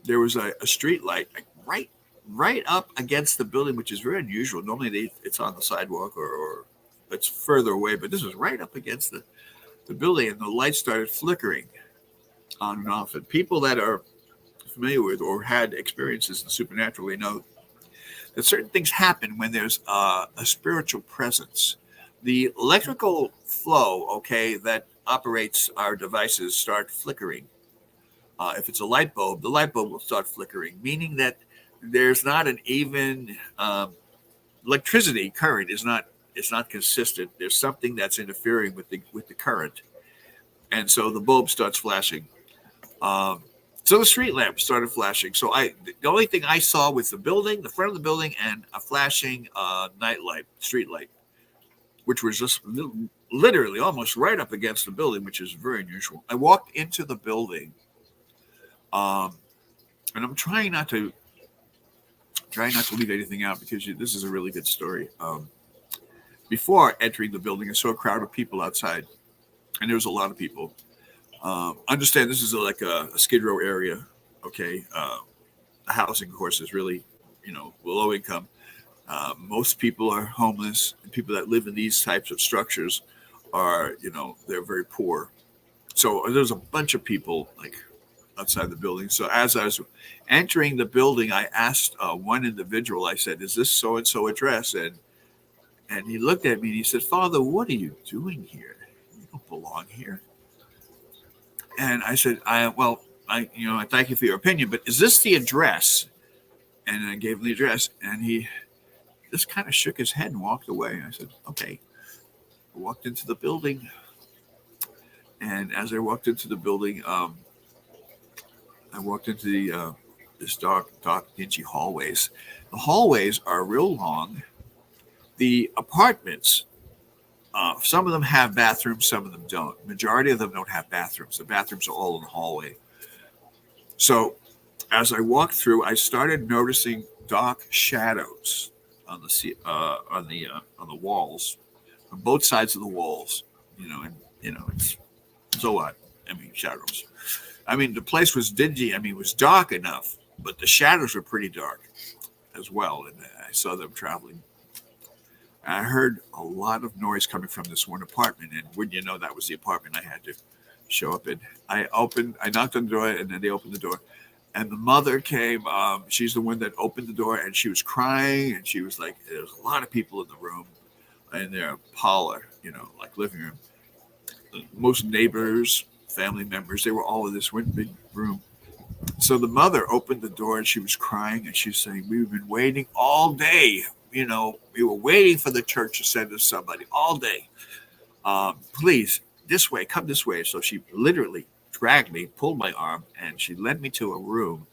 there was a street light right up against the building, which is very unusual. Normally it's on the sidewalk or it's further away, but this was right up against the building, and the light started flickering on and off. And people that are familiar with or had experiences in the supernatural, they know that certain things happen when there's a spiritual presence. The electrical flow, okay, that operates our devices start flickering. If it's a light bulb, the light bulb will start flickering, meaning that there's not an even electricity current is not consistent. There's something that's interfering with the current, and so the bulb starts flashing. So the street lamp started flashing. So the only thing I saw was the building, the front of the building, and a flashing night light, street light, which was just literally almost right up against the building, which is very unusual. I walked into the building, and I'm trying not to leave anything out because this is a really good story. Before entering the building, I saw a crowd of people outside, and there was a lot of people. Understand this is like a Skid Row area, okay? The housing, of course, is really, low income. Most people are homeless, and people that live in these types of structures are, they're very poor. So there's a bunch of people like outside the building. So as I was entering the building, I asked one individual, I said, "Is this so-and-so address?" And he looked at me and he said, "Father, what are you doing here? You don't belong here." And I said, I thank you for your opinion, but is this the address? And I gave him the address, and he just kind of shook his head and walked away. I said, okay. I walked into the building, and as I walked into the building, I walked into this dark, dingy hallways. The hallways are real long. The apartments, some of them have bathrooms, some of them don't. Majority of them don't have bathrooms. The bathrooms are all in the hallway. So as I walked through, I started noticing dark shadows on the walls, on both sides of the walls. It's a lot. Shadows. The place was dingy. It was dark enough, but the shadows were pretty dark as well. And I saw them traveling. I heard a lot of noise coming from this one apartment, and wouldn't you know, that was the apartment I had to show up in. I knocked on the door, and then they opened the door, and the mother came. She's the one that opened the door, and she was crying, and she was like, "There's a lot of people in the room, in their parlor, like living room. Most neighbors, family members, they were all in this one big room." So the mother opened the door, and she was crying, and she's saying, "We've been waiting all day. We were waiting for the church to send us somebody all day. Please, this way, come this way." So she literally dragged me, pulled my arm, and she led me to a room.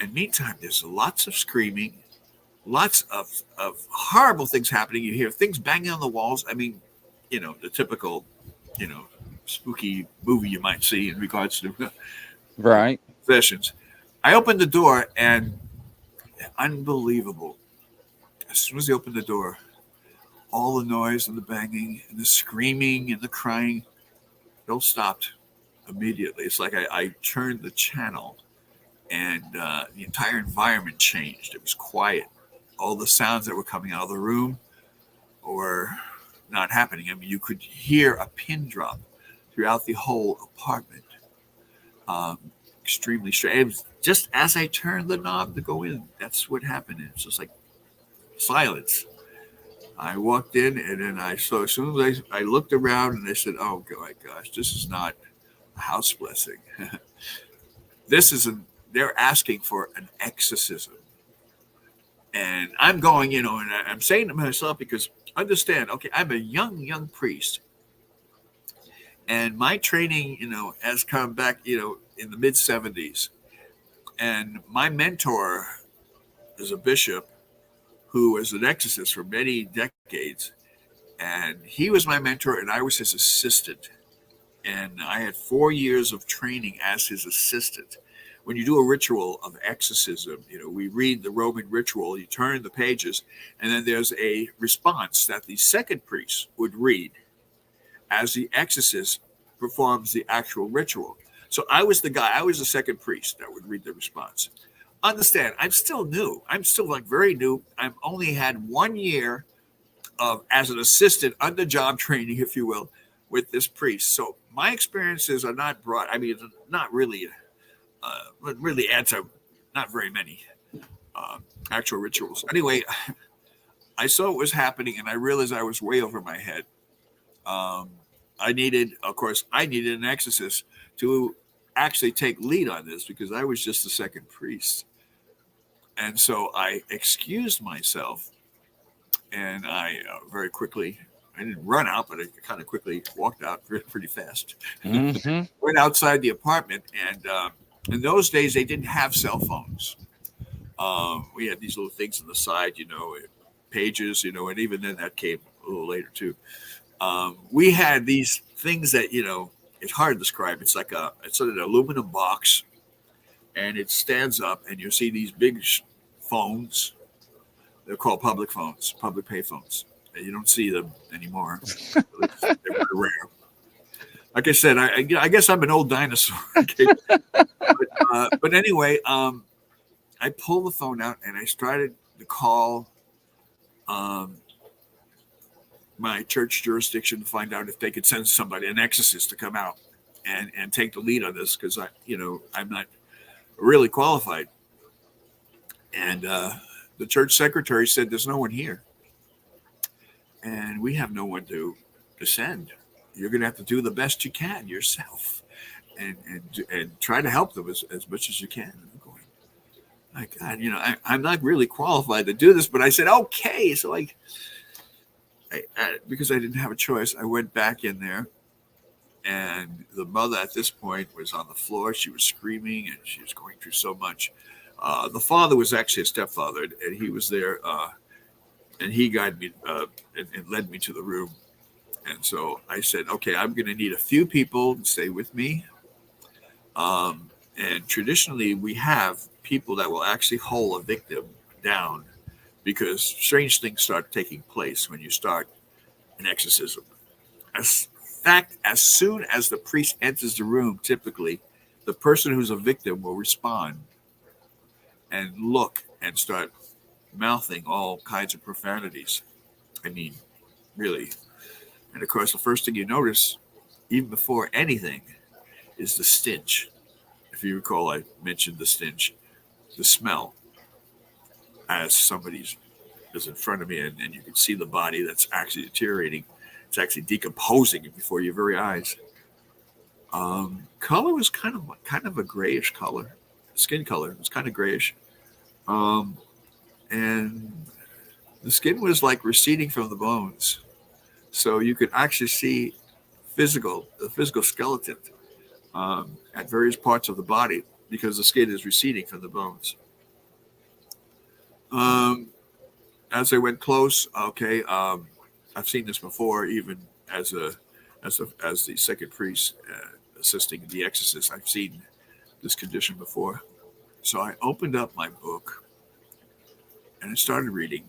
And meantime, there's lots of screaming, lots of horrible things happening. You hear things banging on the walls. The typical, spooky movie you might see in regards to right sessions. I opened the door, and unbelievable. As soon as they opened the door, all the noise and the banging and the screaming and the crying, it all stopped immediately. It's like I turned the channel, and the entire environment changed. It was quiet. All the sounds that were coming out of the room were not happening. You could hear a pin drop throughout the whole apartment. Extremely strange. It was just as I turned the knob to go in, that's what happened. It's just like silence. I walked in, and then I saw, as soon as I looked around, and I said, "Oh my gosh, this is not a house blessing." They're asking for an exorcism. And I'm going, and I'm saying to myself, because understand, okay, I'm a young priest. And my training, has come back, in the mid 70s. And my mentor is a bishop who was an exorcist for many decades. And he was my mentor, and I was his assistant. And I had 4 years of training as his assistant. When you do a ritual of exorcism, we read the Roman ritual, you turn the pages, and then there's a response that the second priest would read as the exorcist performs the actual ritual. So I was the second priest that would read the response. Understand, I'm still new. I'm still very new. I've only had 1 year of as an assistant under job training, if you will, with this priest. So my experiences are not broad. I mean, not really, really add to not very many actual rituals. Anyway, I saw what was happening, and I realized I was way over my head. I needed an exorcist to actually take lead on this because I was just the second priest. And so I excused myself, and I very quickly, I didn't run out, but I kind of quickly walked out pretty fast. Mm-hmm. Went outside the apartment, and in those days, they didn't have cell phones. We had these little things on the side, pages, and even then that came a little later too. We had these things that, it's hard to describe. It's like it's an aluminum box, and it stands up, and you see these big phones. They're called public phones, public pay phones. You don't see them anymore. They're very rare. Like I said, I guess I'm an old dinosaur. Okay? But anyway, I pulled the phone out and I started to call my church jurisdiction to find out if they could send somebody, an exorcist, to come out and take the lead on this, because I'm not really qualified. And the church secretary said, "There's no one here, and we have no one to send. You're going to have to do the best you can yourself, and try to help them as much as you can." And I'm going, my God, I'm not really qualified to do this, but I said, okay. So because I didn't have a choice, I went back in there, and the mother at this point was on the floor. She was screaming, and she was going through so much. The father was actually a stepfather, and he was there, and he guided me and led me to the room. And so I said, okay, I'm going to need a few people to stay with me. And traditionally, we have people that will actually hold a victim down, because strange things start taking place when you start an exorcism. As soon as the priest enters the room, typically, the person who's a victim will respond and look and start mouthing all kinds of profanities. I mean, really. And of course, the first thing you notice, even before anything, is the stench. If you recall, I mentioned the stench, the smell, as somebody's is in front of me, and you can see the body that's actually deteriorating. It's actually decomposing before your very eyes. Color was kind of a grayish color. Skin color was kind of grayish. And the skin was like receding from the bones. So you could actually see the physical skeleton at various parts of the body, because the skin is receding from the bones. As I went close, okay, I've seen this before, even as the second priest assisting the exorcist. I've seen this condition before. So I opened up my book and I started reading.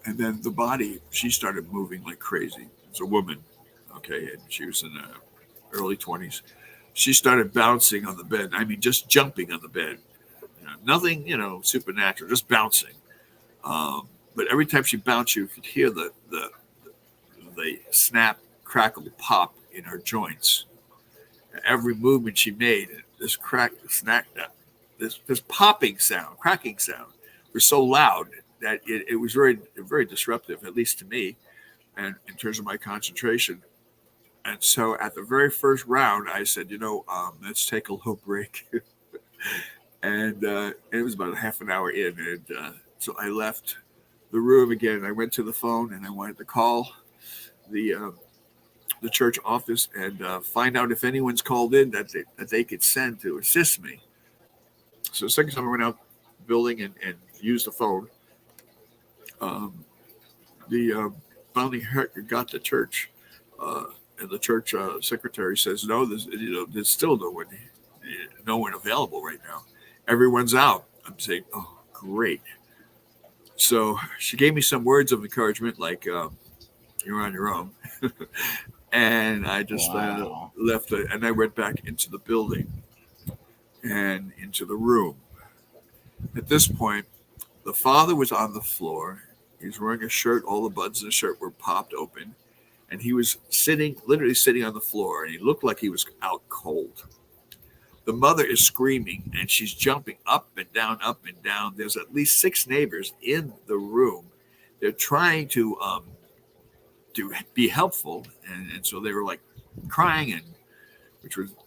And then the body, she started moving like crazy. It's a woman, okay, and she was in her early 20s. She started bouncing on the bed. I mean, just jumping on the bed. Nothing, supernatural, just bouncing. But every time she bounced, you could hear the snap, crackle, pop in her joints. Every movement she made, this crack, snack, this popping sound, cracking sound, was so loud that it was very, very disruptive, at least to me, and in terms of my concentration. And so at the very first round, I said, let's take a little break. And it was about a half an hour in. And so I left the room again. I went to the phone and I wanted to call the church office and find out if anyone's called in that they could send to assist me. So the second time I went out the building and used the phone, The founding got to church, and the church secretary says, "No, there's still no one available right now. Everyone's out." I'm saying, "Oh, great." So she gave me some words of encouragement, like, "You're on your own," and I just left it, and I went back into the building and into the room. At this point, the father was on the floor. He was wearing a shirt. All the buttons in the shirt were popped open. And he was literally sitting on the floor. And he looked like he was out cold. The mother is screaming. And she's jumping up and down, up and down. There's at least 6 neighbors in the room. They're trying to be helpful. And so they were like crying, and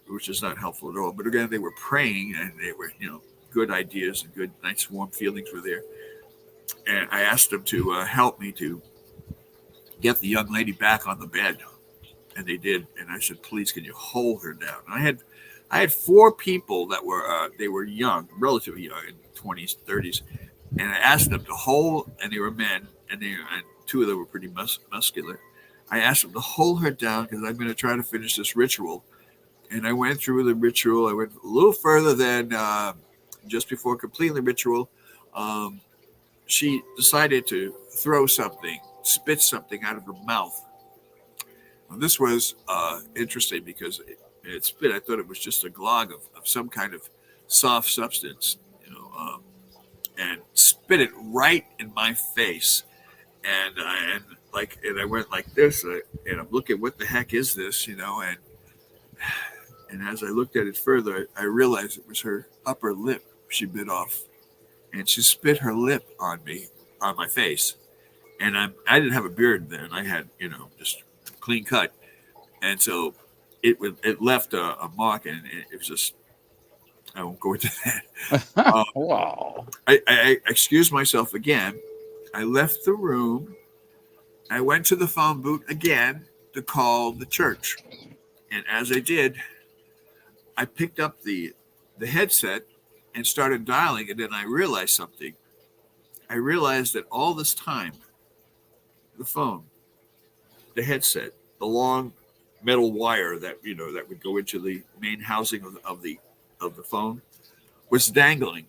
which is not helpful at all. But again, they were praying, and they were, good ideas and good, nice, warm feelings were there. And I asked them to help me to get the young lady back on the bed, and they did. And I said, "Please, can you hold her down?" And I had 4 people that were they were young, relatively young, in 20s, 30s, and I asked them to hold, and they were men, and 2 of them were pretty muscular. I asked them to hold her down because I'm going to try to finish this ritual. And I went through the ritual. I went a little further than just before completing the ritual. She decided to spit something out of her mouth. Well, this was interesting because it spit. I thought it was just a glog of some kind of soft substance, and spit it right in my face. And I went like this, and I'm looking, what the heck is this, and as I looked at it further, I realized it was her upper lip she bit off. And she spit her lip on me, on my face. And I didn't have a beard then. I had, just clean cut. And so it left a mark, and it was just, I won't go into that. Wow. I excused myself again. I left the room. I went to the phone booth again to call the church. And as I did, I picked up the headset and started dialing, and then I realized something. I realized that all this time, the phone, the headset, the long metal wire that that would go into the main housing of the phone, was dangling.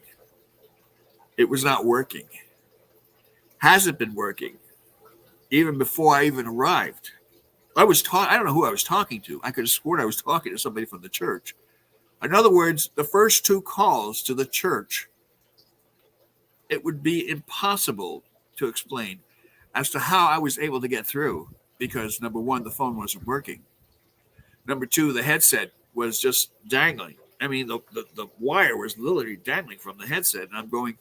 It was not working. Hasn't been working even before I even arrived. I don't know who I was talking to. I could have sworn I was talking to somebody from the church. In other words, the first 2 calls to the church, it would be impossible to explain as to how I was able to get through, because number 1, the phone wasn't working. Number 2, the headset was just dangling. I mean, the wire was literally dangling from the headset, and I'm going.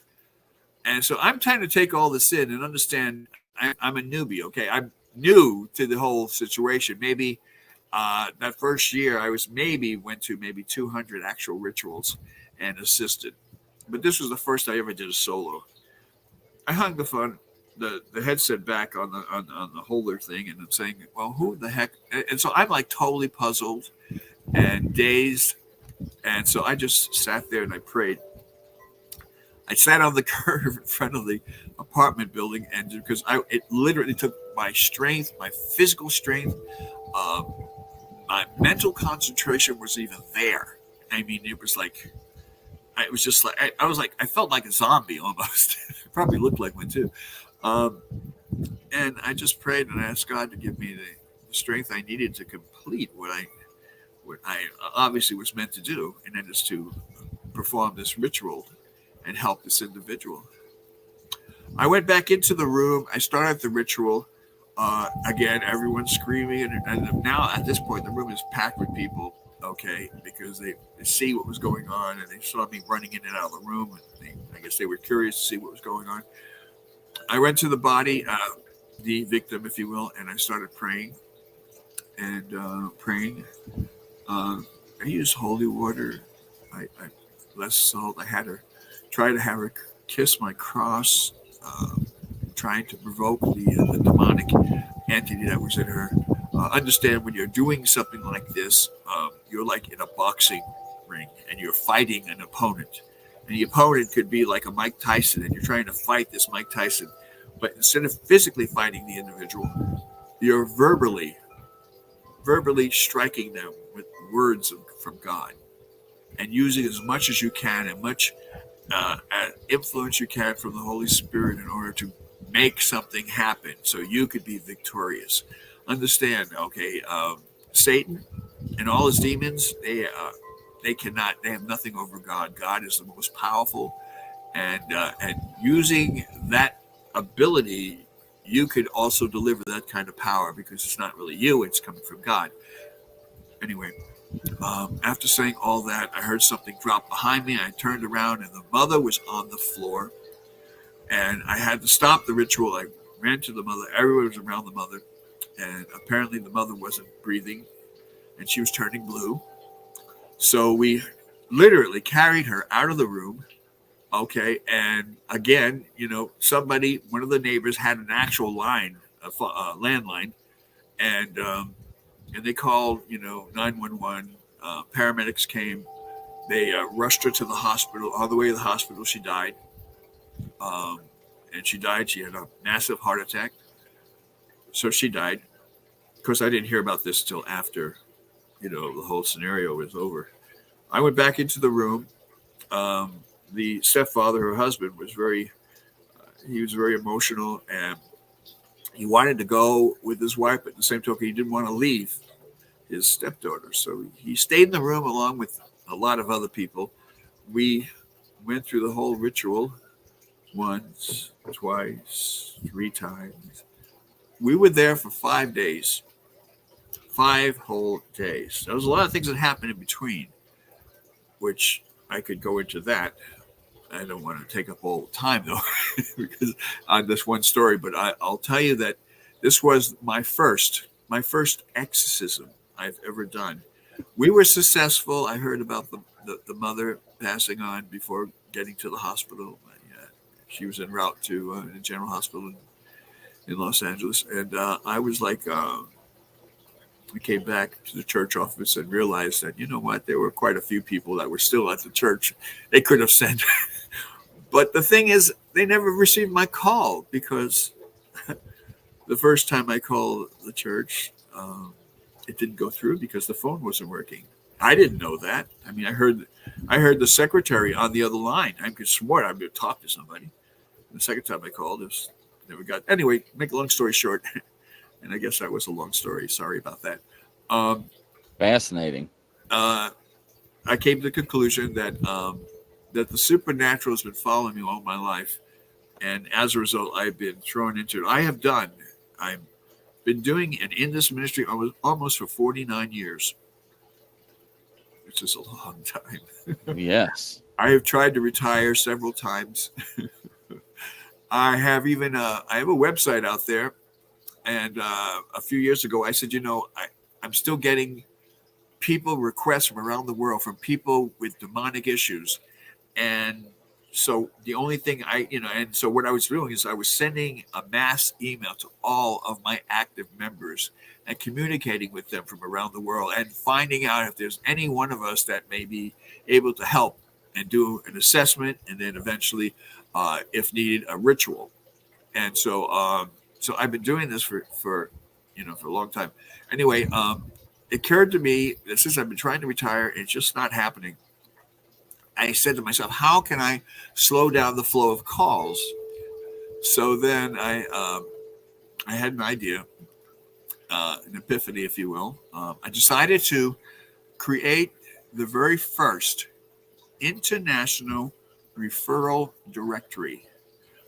And so I'm trying to take all this in and understand. I'm a newbie, okay? I'm new to the whole situation. Maybe that first year I went to maybe 200 actual rituals and assisted. But this was the first I ever did a solo. I hung the phone, the headset back on the holder thing, and I'm saying, well, who the heck? And so I'm like totally puzzled and dazed. And so I just sat there and I prayed. I sat on the curb in front of the apartment building, and because it literally took my strength, my physical strength, my mental concentration was even there. I mean, it was like, I was just like, I felt like a zombie almost. Probably looked like one too. And I just prayed and I asked God to give me the strength I needed to complete what I obviously was meant to do, and that is to perform this ritual and help this individual. I went back into the room. I started the ritual. Again, everyone's screaming, and now at this point, the room is packed with people. Okay, because they see what was going on, and they saw me running in and out of the room. And I guess they were curious to see what was going on. I went to the body, the victim, if you will, and I started praying. And praying. I used holy water. I less salt. I had her try to have her kiss my cross, trying to provoke the demonic entity that was in her. Understand, when you're doing something like this, you're like in a boxing ring and you're fighting an opponent. And the opponent could be like a Mike Tyson, and you're trying to fight this Mike Tyson But instead of physically fighting the individual, you're verbally striking them with words from God, and using as much as you can and much influence you can from the Holy Spirit in order to make something happen so you could be victorious. Understand, okay, Satan and all his demons, they have nothing over God. God is the most powerful, and using that ability, you could also deliver that kind of power, because it's not really you, it's coming from God. Anyway, after saying all that, I heard something drop behind me. I turned around, and the mother was on the floor, and I had to stop the ritual. I ran to the mother. Everyone was around the mother, and apparently the mother wasn't breathing, and she was turning blue. So we literally carried her out of the room. Okay, and again, one of the neighbors had an actual line, a landline, and they called, 911. Paramedics came. They rushed her to the hospital. On the way to the hospital, she died. And she died. She had a massive heart attack. So she died. Of course, I didn't hear about this till after, the whole scenario was over. I went back into the room. The stepfather, her husband, was very emotional, and he wanted to go with his wife, but at the same token, he didn't want to leave his stepdaughter. So he stayed in the room along with a lot of other people. We went through the whole ritual once, twice, 3 times. We were there for 5 days, 5 whole days. There was a lot of things that happened in between, which I could go into that. I don't want to take up all the time, though, because on this one story, but I'll tell you that this was my first exorcism I've ever done. We were successful. I heard about the mother passing on before getting to the hospital. She was en route to the general hospital in Los Angeles. And I was like, I came back to the church office and realized that, there were quite a few people that were still at the church. They could have sent. But the thing is, they never received my call, because the first time I called the church, it didn't go through because the phone wasn't working. I didn't know that. I mean, I heard the secretary on the other line. I could swear I would talk to somebody. The second time I called, it never got. Anyway, make a long story short, and I guess that was a long story. Sorry about that. Fascinating. I came to the conclusion that the supernatural has been following me all my life, and as a result, I've been thrown into it. I've been doing and in this ministry almost for 49 years, which is a long time. Yes. I have tried to retire several times. I have a website out there, and a few years ago I said, I'm still getting requests from around the world, from people with demonic issues. And so the only thing so what I was doing is I was sending a mass email to all of my active members and communicating with them from around the world and finding out if there's any one of us that may be able to help and do an assessment, and then eventually, if needed, a ritual. And so I've been doing this for a long time. Anyway, it occurred to me that since I've been trying to retire, it's just not happening. I said to myself, how can I slow down the flow of calls? So then I had an idea, an epiphany, if you will. I decided to create the very first international referral directory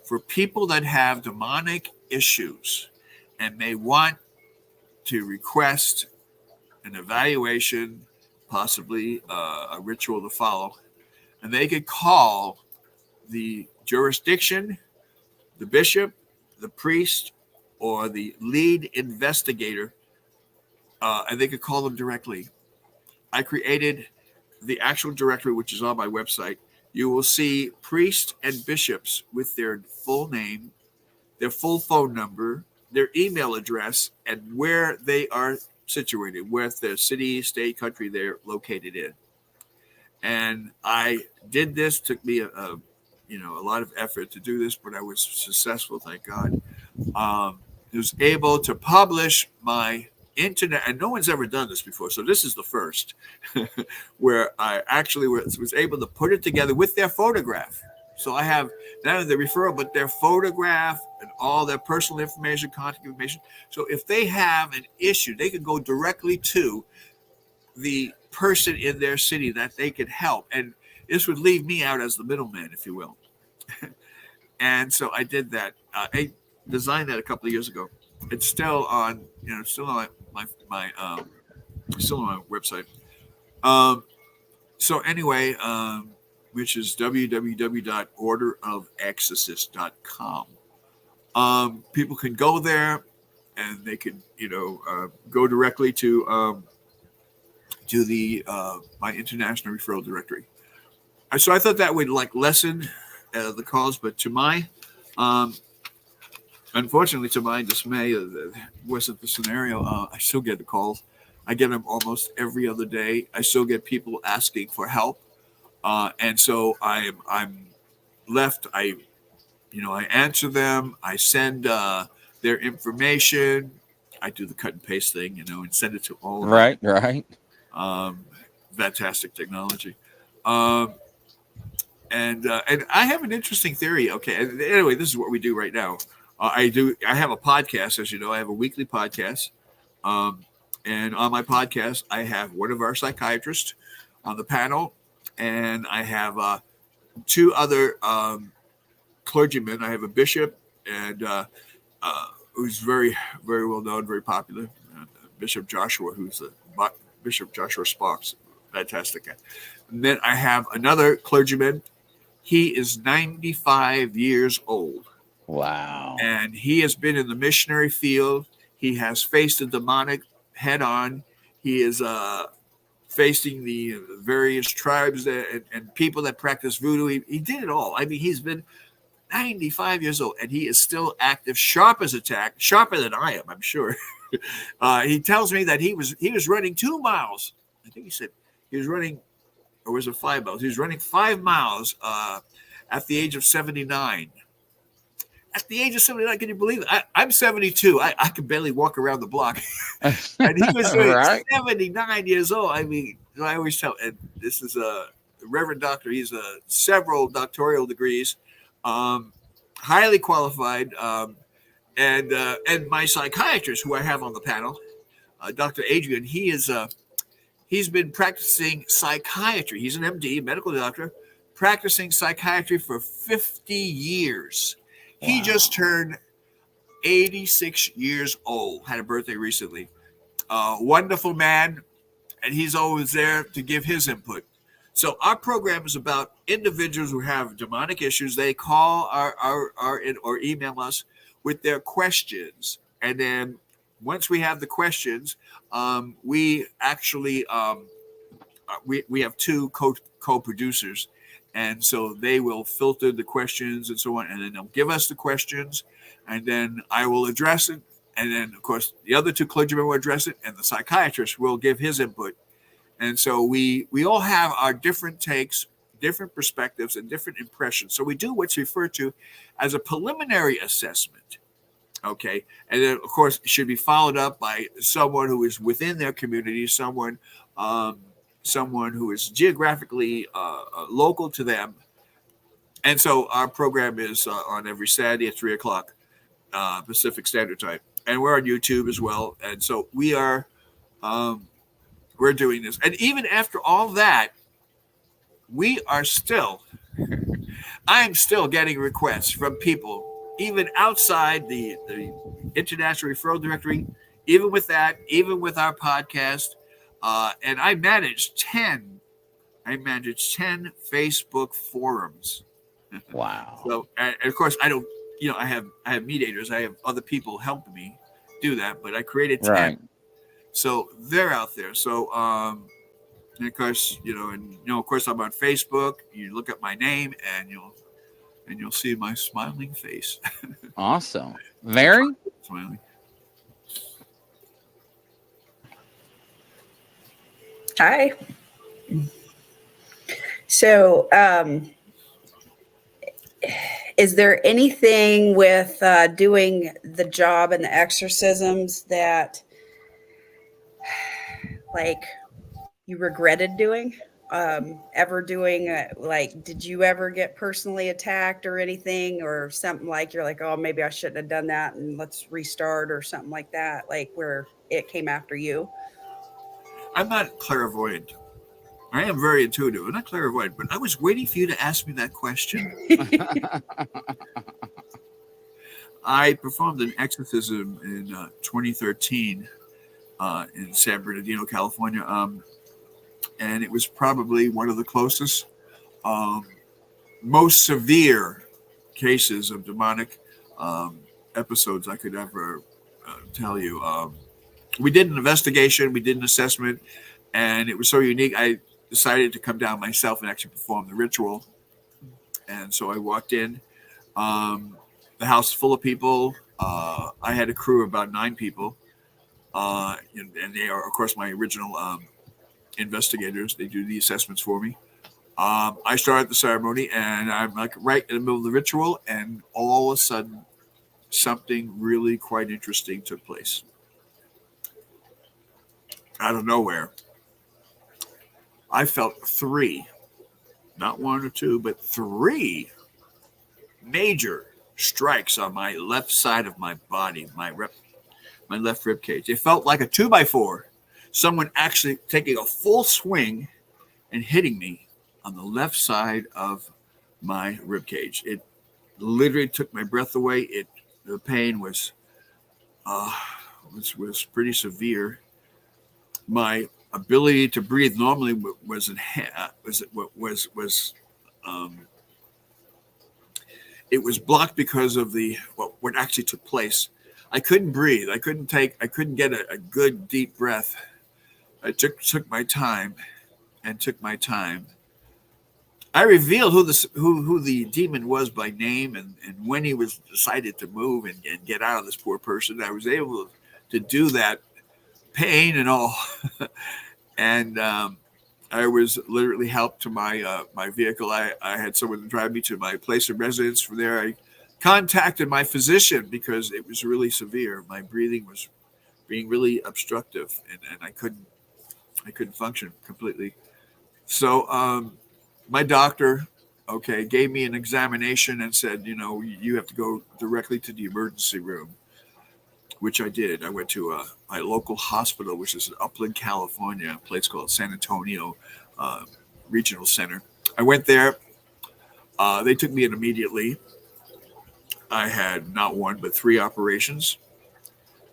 for people that have demonic issues and may want to request an evaluation, possibly a ritual to follow. And they could call the jurisdiction, the bishop, the priest, or the lead investigator, and they could call them directly. I created the actual directory, which is on my website. You will see priests and bishops with their full name, their full phone number, their email address, and where they are situated, where the city, state, country they're located in. And I did this. Took me a lot of effort to do this, but I was successful, thank God. was able to publish my internet, and no one's ever done this before, so this is the first, where I actually was able to put it together with their photograph. So I have not only the referral, but their photograph and all their personal information, contact information. So if they have an issue, they can go directly to the person in their city that they could help. And this would leave me out as the middleman, if you will. And so I did that. I designed that a couple of years ago. It's still on, still on my still on my website. So anyway, which is www.orderofexorcist.com. People can go there, and they can, go directly to the my international referral directory. So I thought that would lessen the calls, but to my unfortunately, to my dismay, wasn't the scenario. I still get the calls. I get them almost every other day. I still get people asking for help, and so I'm left. I answer them. I send their information. I do the cut and paste thing, and send it to all of them. Right. Fantastic technology. And I have an interesting theory. Okay. Anyway, this is what we do right now. I have a podcast, as you know. I have a weekly podcast. And on my podcast, I have one of our psychiatrists on the panel, and I have two other clergymen. I have a bishop, and who's very, very well known, very popular, Bishop Joshua, who's Bishop Joshua Sparks, fantastic guy. And then I have another clergyman. He is 95 years old. Wow. And he has been in the missionary field. He has faced the demonic head on. He is facing the various tribes and people that practice voodoo. He did it all. I mean, he's been 95 years old, and he is still active, sharp as a tack, sharper than I am, I'm sure. He tells me that he was running 2 miles. I think he said he was running, or was it 5 miles? He was running 5 miles at the age of 79. At the age of 79, can you believe it? I'm 72. I can barely walk around the block. And he was Right. 79 years old. I mean, I always tell, and this is a Reverend Doctor. He's several doctoral degrees, highly qualified. And my psychiatrist, who I have on the panel, Dr. Adrian, he's been practicing psychiatry. He's an MD, medical doctor, practicing psychiatry for 50 years. Wow. He just turned 86 years old, had a birthday recently. Wonderful man, and he's always there to give his input. So our program is about individuals who have demonic issues. They call or email us with their questions, and then once we have the questions, we actually we have two co-producers, and so they will filter the questions and so on, and then they'll give us the questions, and then I will address it, and then of course the other two clergymen will address it, and the psychiatrist will give his input, and so we all have our different takes, different perspectives, and different impressions. So we do what's referred to as a preliminary assessment. Okay. And then, of course, it should be followed up by someone who is within their community, someone who is geographically local to them. And so our program is on every Saturday at 3:00 Pacific Standard Time. And we're on YouTube as well. And so we're doing this. And even after all that, I'm still getting requests from people, even outside the International Referral Directory, even with that, even with our podcast. And I manage 10 Facebook forums. Wow. So, and of course, I don't, I have mediators. I have other people helping me do that, but I created 10. Right. So they're out there. So, and of course, of course, I'm on Facebook. You look up my name, and you'll see my smiling face. Awesome. Very smiling. Hi. So, is there anything with doing the job and the exorcisms that like you regretted doing? Ever doing like, did you ever get personally attacked or anything, or something like you're like, oh, maybe I shouldn't have done that and let's restart, or something like that, like where it came after you? I'm not clairvoyant. I am very intuitive. I'm not clairvoyant, but I was waiting for you to ask me that question. I performed an exorcism in 2013 in San Bernardino, California, and it was probably one of the closest, most severe cases of demonic episodes I could ever tell you. We did an investigation, we did an assessment, and it was so unique. I decided to come down myself and actually perform the ritual. And so I walked in. The house full of people. I had a crew of about 9 people, and they are, of course, my original investigators. They do the assessments for me. I started the ceremony, and I'm like right in the middle of the ritual, and all of a sudden, something really quite interesting took place. Out of nowhere, I felt 3, not 1 or 2, but 3 major strikes on my left side of my body, my left rib cage. It felt like a 2x4. Someone actually taking a full swing and hitting me on the left side of my rib cage. It literally took my breath away. The pain was pretty severe. My ability to breathe normally it was blocked because of what actually took place. I couldn't breathe. I couldn't get a good deep breath. I took my time. I revealed who the demon was by name, and when he was decided to move and get out of this poor person. I was able to do that, pain and all. And I was literally helped to my vehicle. I had someone drive me to my place of residence. From there, I contacted my physician because it was really severe. My breathing was being really obstructive, and I couldn't function completely. So my doctor, gave me an examination and said, you have to go directly to the emergency room, which I did. I went to my local hospital, which is in Upland, California, a place called San Antonio Regional Center. I went there. They took me in immediately. I had not 1, but 3 operations.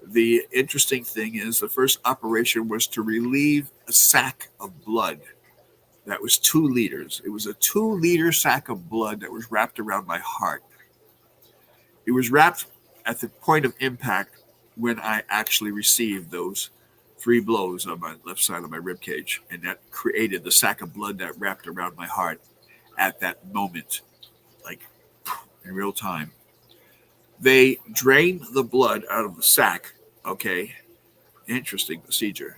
The interesting thing is the first operation was to relieve a sack of blood that was 2 liters. It was a 2-liter sack of blood that was wrapped around my heart. It was wrapped at the point of impact when I actually received those 3 blows on my left side of my rib cage, and that created the sack of blood that wrapped around my heart at that moment, like in real time. They drained the blood out of the sack. Interesting procedure.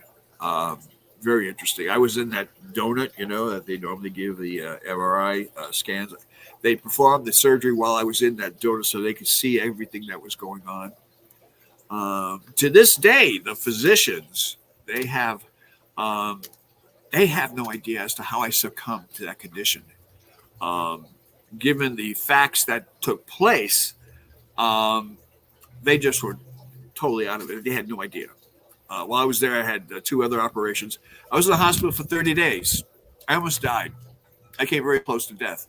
Very interesting. I was in that donut, that they normally give the MRI scans. They performed the surgery while I was in that donut so they could see everything that was going on. To this day, the physicians, they have no idea as to how I succumbed to that condition. Given the facts that took place, they just were totally out of it. They had no idea. While I was there, I had 2 other operations. I was in the hospital for 30 days. I almost died. I came very close to death.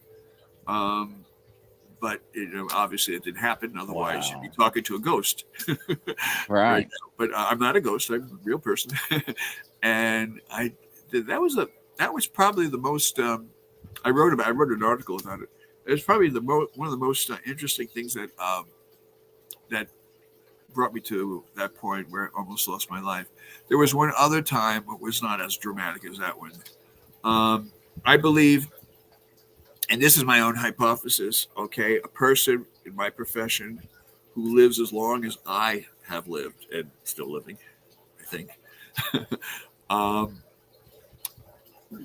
But obviously it didn't happen. Otherwise, You'd be talking to a ghost. Right. But I'm not a ghost. I'm a real person. And that was probably the most. I wrote an article about it. It was probably one of the most interesting things that brought me to that point where I almost lost my life. There was one other time, but was not as dramatic as that one. I believe. And this is my own hypothesis, a person in my profession who lives as long as I have lived and still living, I think,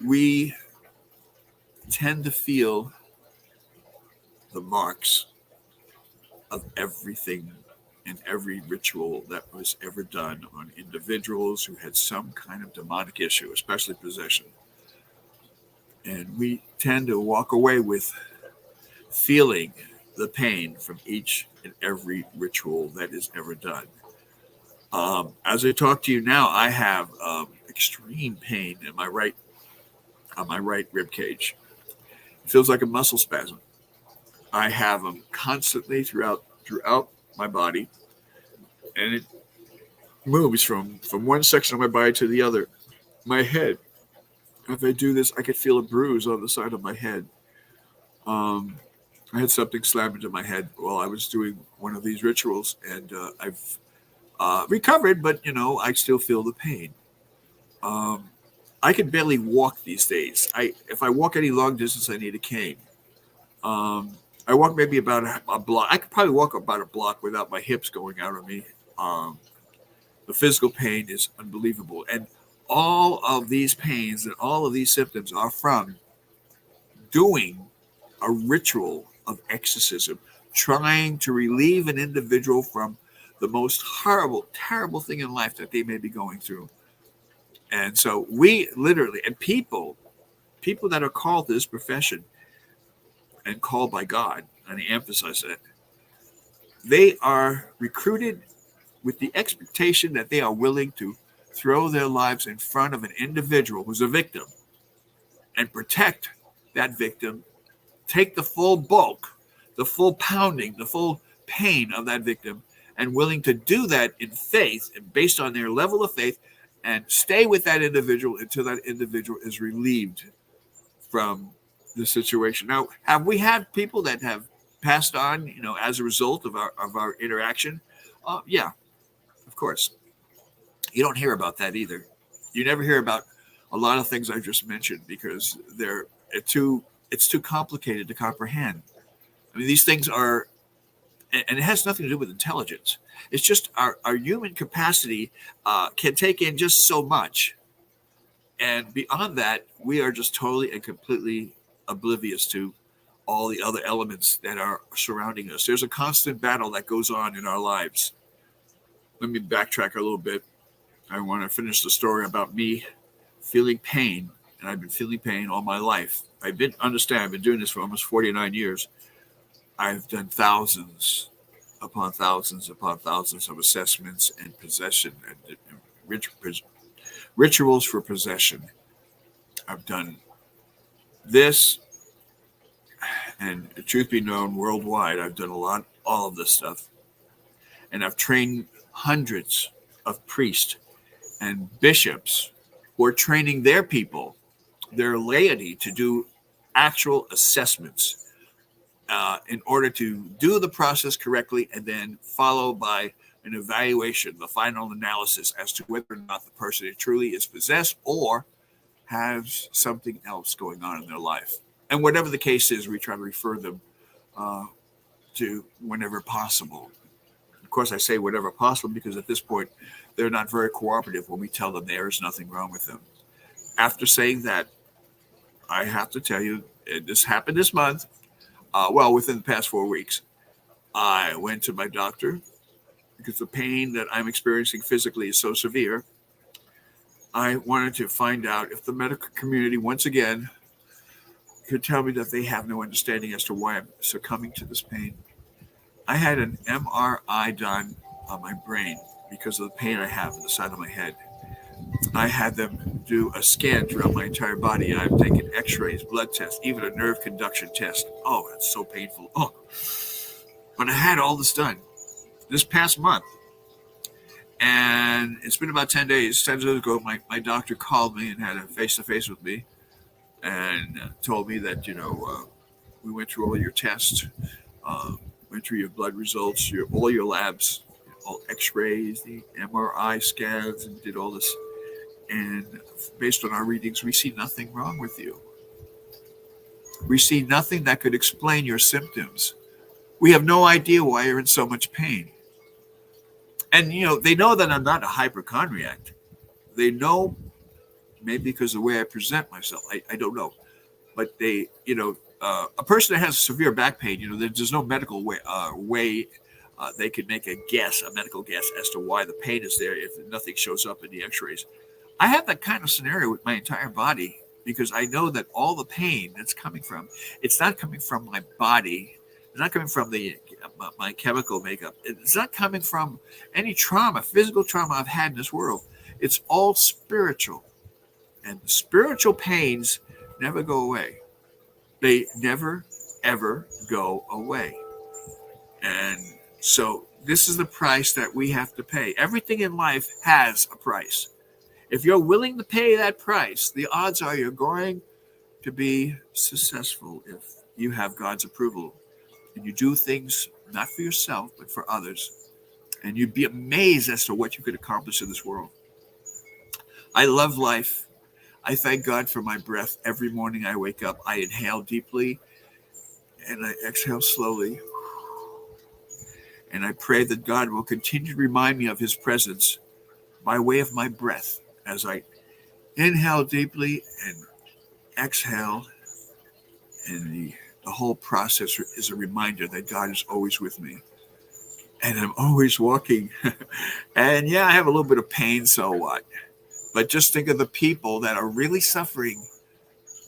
we tend to feel the marks of everything in every ritual that was ever done on individuals who had some kind of demonic issue, especially possession. And we tend to walk away with feeling the pain from each and every ritual that is ever done. As I talk to you now, I have extreme pain in my right rib cage. It feels like a muscle spasm. I have them constantly throughout my body, and it moves from one section of my body to the other. My head, if I do this, I could feel a bruise on the side of my head. I had something slam into my head while I was doing one of these rituals, and I've recovered, but I still feel the pain. I can barely walk these days. If I walk any long distance, I need a cane. I walk maybe about a block. I could probably walk about a block without my hips going out on me. The physical pain is unbelievable. And all of these pains and all of these symptoms are from doing a ritual of exorcism, trying to relieve an individual from the most horrible, terrible thing in life that they may be going through. And so we literally, and people that are called to this profession and called by God, and I emphasize that, they are recruited with the expectation that they are willing to throw their lives in front of an individual who's a victim and protect that victim, take the full bulk, the full pounding, the full pain of that victim, and willing to do that in faith and based on their level of faith, and stay with that individual until that individual is relieved from the situation. Now, have we had people that have passed on, as a result of our interaction? Yeah, of course. You don't hear about that either. You never hear about a lot of things I just mentioned because it's too complicated to comprehend. I mean, these things are, and it has nothing to do with intelligence. It's just our human capacity can take in just so much. And beyond that, we are just totally and completely oblivious to all the other elements that are surrounding us. There's a constant battle that goes on in our lives. Let me backtrack a little bit. I want to finish the story about me feeling pain, and I've been feeling pain all my life. I've been doing this for almost 49 years. I've done thousands upon thousands upon thousands of assessments and possession and rituals for possession. I've done this, and the truth be known, worldwide, I've done all of this stuff. And I've trained hundreds of priests and bishops who are training their people, their laity, to do actual assessments in order to do the process correctly and then followed by an evaluation, the final analysis as to whether or not the person truly is possessed or has something else going on in their life. And whatever the case is, we try to refer them to whenever possible. Of course, I say whenever possible because at this point, they're not very cooperative when we tell them there is nothing wrong with them. After saying that, I have to tell you, this happened this month. Within the past 4 weeks, I went to my doctor because the pain that I'm experiencing physically is so severe. I wanted to find out if the medical community, once again, could tell me that they have no understanding as to why I'm succumbing to this pain. I had an MRI done on my brain because of the pain I have on the side of my head. I had them do a scan throughout my entire body. I've taken x-rays, blood tests, even a nerve conduction test. Oh, it's so painful. Oh, but I had all this done this past month. And it's been about 10 days. 10 days ago, my doctor called me and had a face-to-face with me and told me that, we went through all your tests, went through your blood results, all your labs, all x-rays, the MRI scans, and did all this. And based on our readings, we see nothing wrong with you. We see nothing that could explain your symptoms. We have no idea why you're in so much pain. And, they know that I'm not a hypochondriac. They know, maybe because of the way I present myself. I don't know. But they, a person that has severe back pain, there's no medical way they could make a guess, a medical guess, as to why the pain is there if nothing shows up in the x-rays. I have that kind of scenario with my entire body because I know that all the pain that's coming from, it's not coming from my body. It's not coming from my chemical makeup. It's not coming from any trauma, physical trauma I've had in this world. It's all spiritual. And the spiritual pains never go away. They never, ever go away. And so this is the price that we have to pay. Everything in life has a price. If you're willing to pay that price, the odds are you're going to be successful if you have God's approval and you do things not for yourself, but for others. And you'd be amazed as to what you could accomplish in this world. I love life. I thank God for my breath. Every morning I wake up, I inhale deeply and I exhale slowly. And I pray that God will continue to remind me of his presence by way of my breath as I inhale deeply and exhale. And the whole process is a reminder that God is always with me. And I'm always walking. And yeah, I have a little bit of pain, so what? But just think of the people that are really suffering.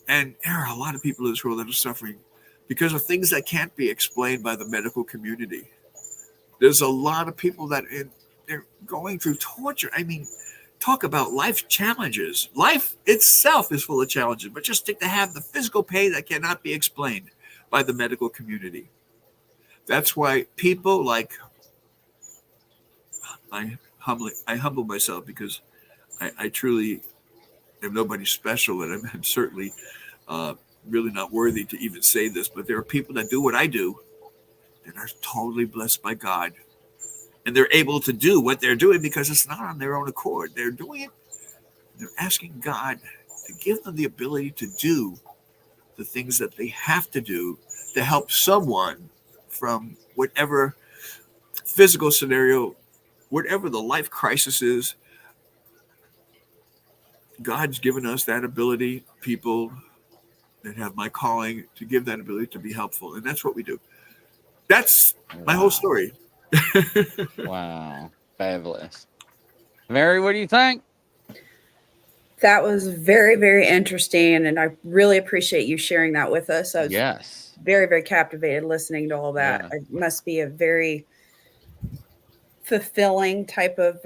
And there are a lot of people in this world that are suffering because of things that can't be explained by the medical community. There's a lot of people that they're going through torture. I mean, talk about life challenges. Life itself is full of challenges, but just think to have the physical pain that cannot be explained by the medical community. That's why people like, I humble myself because I truly am nobody special, and I'm certainly really not worthy to even say this, but there are people that do what I do that are totally blessed by God. And they're able to do what they're doing because it's not on their own accord. They're doing it. They're asking God to give them the ability to do the things that they have to do to help someone from whatever physical scenario, whatever the life crisis is. God's given us that ability, people that have my calling, to give that ability to be helpful. And that's what we do. That's my whole story. Wow. Fabulous. Mary, what do you think? That was very, very interesting. And I really appreciate you sharing that with us. I was very, very captivated listening to all that. Yeah. It must be a very fulfilling type of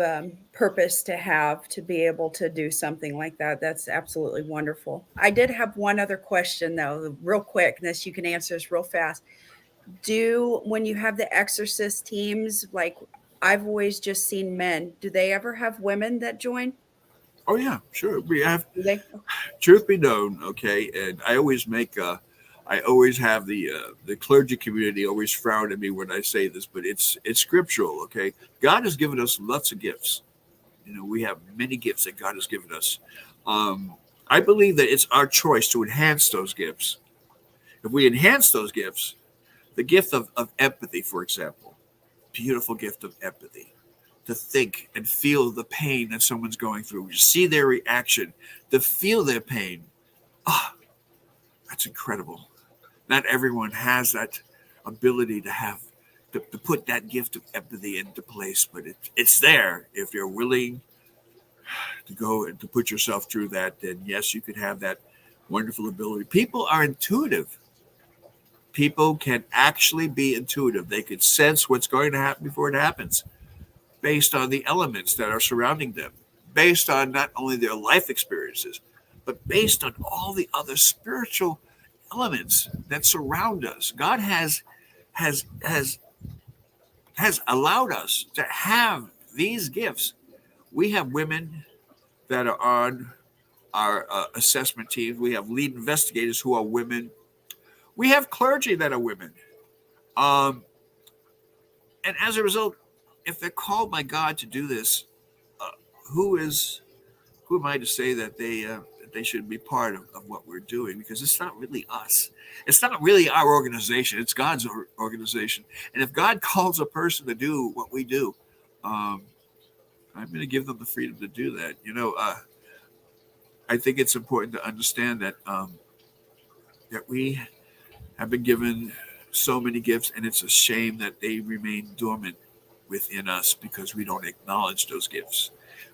purpose to have, to be able to do something like that. That's absolutely wonderful. I did have one other question, though, real quick. This you can answer this real fast. When you have the exorcist teams, like I've always just seen men, do they ever have women that join? Oh yeah, sure. We have. Do they? Truth be known, okay, and I always have the clergy community always frown at me when I say this, but it's scriptural, okay. God has given us lots of gifts. You know, we have many gifts that God has given us. I believe that it's our choice to enhance those gifts. If we enhance those gifts, the gift of empathy, for example, beautiful gift of empathy, to think and feel the pain that someone's going through, to see their reaction, to feel their pain. That's incredible. Not everyone has that ability to put that gift of empathy into place, but it's there. If you're willing to go and to put yourself through that, then yes, you could have that wonderful ability. People are intuitive. People can actually be intuitive. They can sense what's going to happen before it happens, based on the elements that are surrounding them, based on not only their life experiences, but based on all the other spiritual elements that surround us. God has allowed us to have these gifts. We have women that are on our assessment teams. We have lead investigators who are women. We have clergy that are women. And as a result, if they're called by God to do this, who am I to say that they should be part of what we're doing? Because it's not really us. It's not really our organization. It's God's organization. And if God calls a person to do what we do, I'm going to give them the freedom to do that. You know, I think it's important to understand that that we have been given so many gifts, and it's a shame that they remain dormant within us because we don't acknowledge those gifts.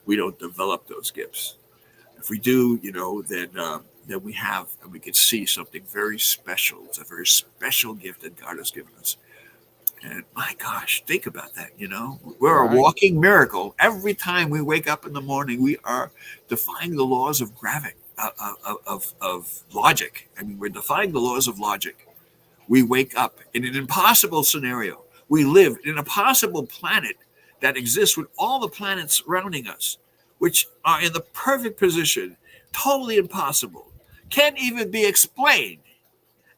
We don't develop those gifts. If we do, then we have, and we can see something very special. It's a very special gift that God has given us. And my gosh, think about that. We're a walking miracle. Every time we wake up in the morning, we are defying the laws of gravity, of logic. I mean, we're defying the laws of logic. We wake up in an impossible scenario. We live in an impossible planet that exists with all the planets surrounding us, which are in the perfect position, totally impossible, can't even be explained.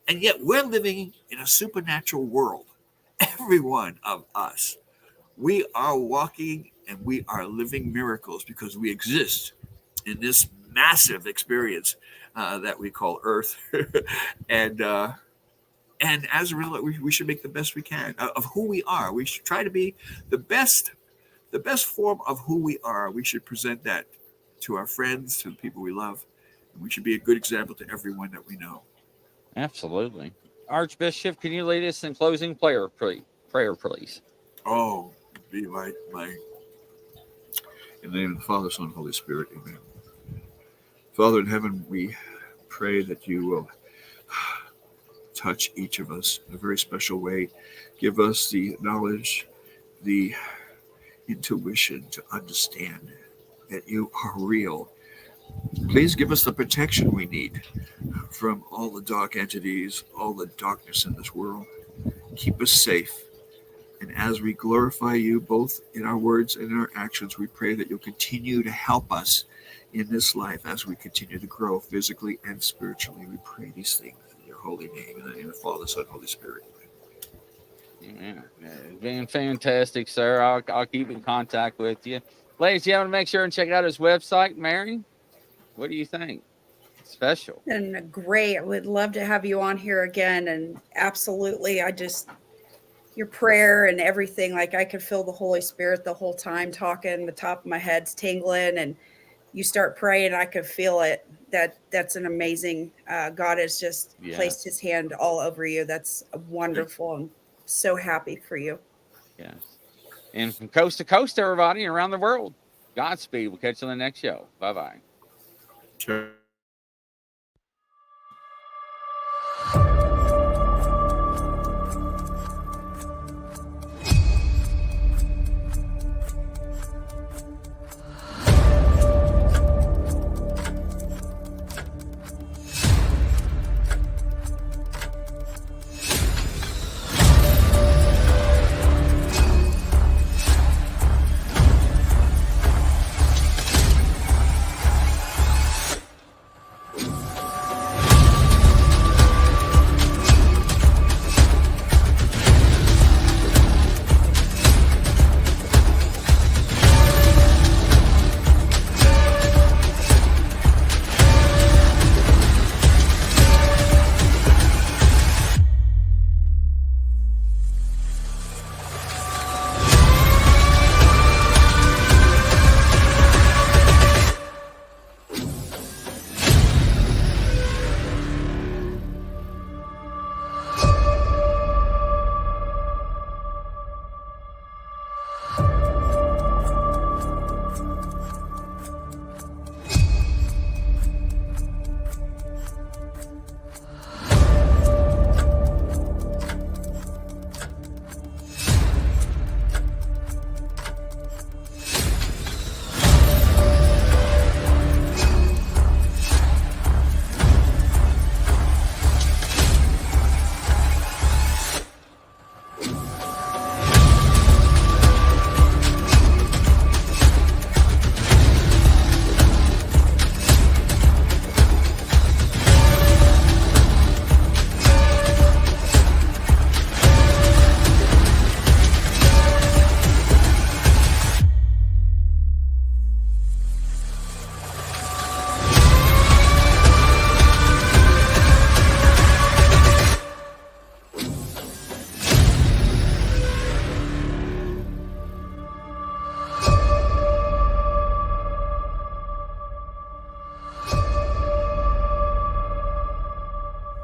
And yet we're living in a supernatural world. Every one of us, we are walking and we are living miracles because we exist in this massive experience that we call Earth. And as a result, we should make the best we can of who we are. We should try to be the best form of who we are. We should present that to our friends, to the people we love. And we should be a good example to everyone that we know. Absolutely. Archbishop, can you lead us in closing prayer, please? Oh, be my in the name of the Father, Son, and Holy Spirit. Amen. Father in heaven, we pray that you will touch each of us in a very special way. Give us the knowledge, the intuition to understand that you are real. Please give us the protection we need from all the dark entities, all the darkness in this world. Keep us safe. And as we glorify you both in our words and in our actions, we pray that you'll continue to help us in this life as we continue to grow physically and spiritually. We pray these things in your holy name, in the name of the Father, Son, and Holy Spirit. Amen. It's been fantastic, sir. I'll keep in contact with you. Ladies, you have to make sure and check out his website, Mary. What do you think? Special. And great. I would love to have you on here again. And absolutely, your prayer and everything, like I could feel the Holy Spirit the whole time talking, the top of my head's tingling, and you start praying, I could feel it. That's an amazing, God has just placed his hand all over you. That's wonderful. I'm so happy for you. Yes. And from coast to coast, everybody around the world, Godspeed. We'll catch you on the next show. Bye-bye. Sure.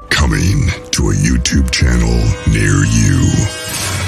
Coming to to a YouTube channel near you.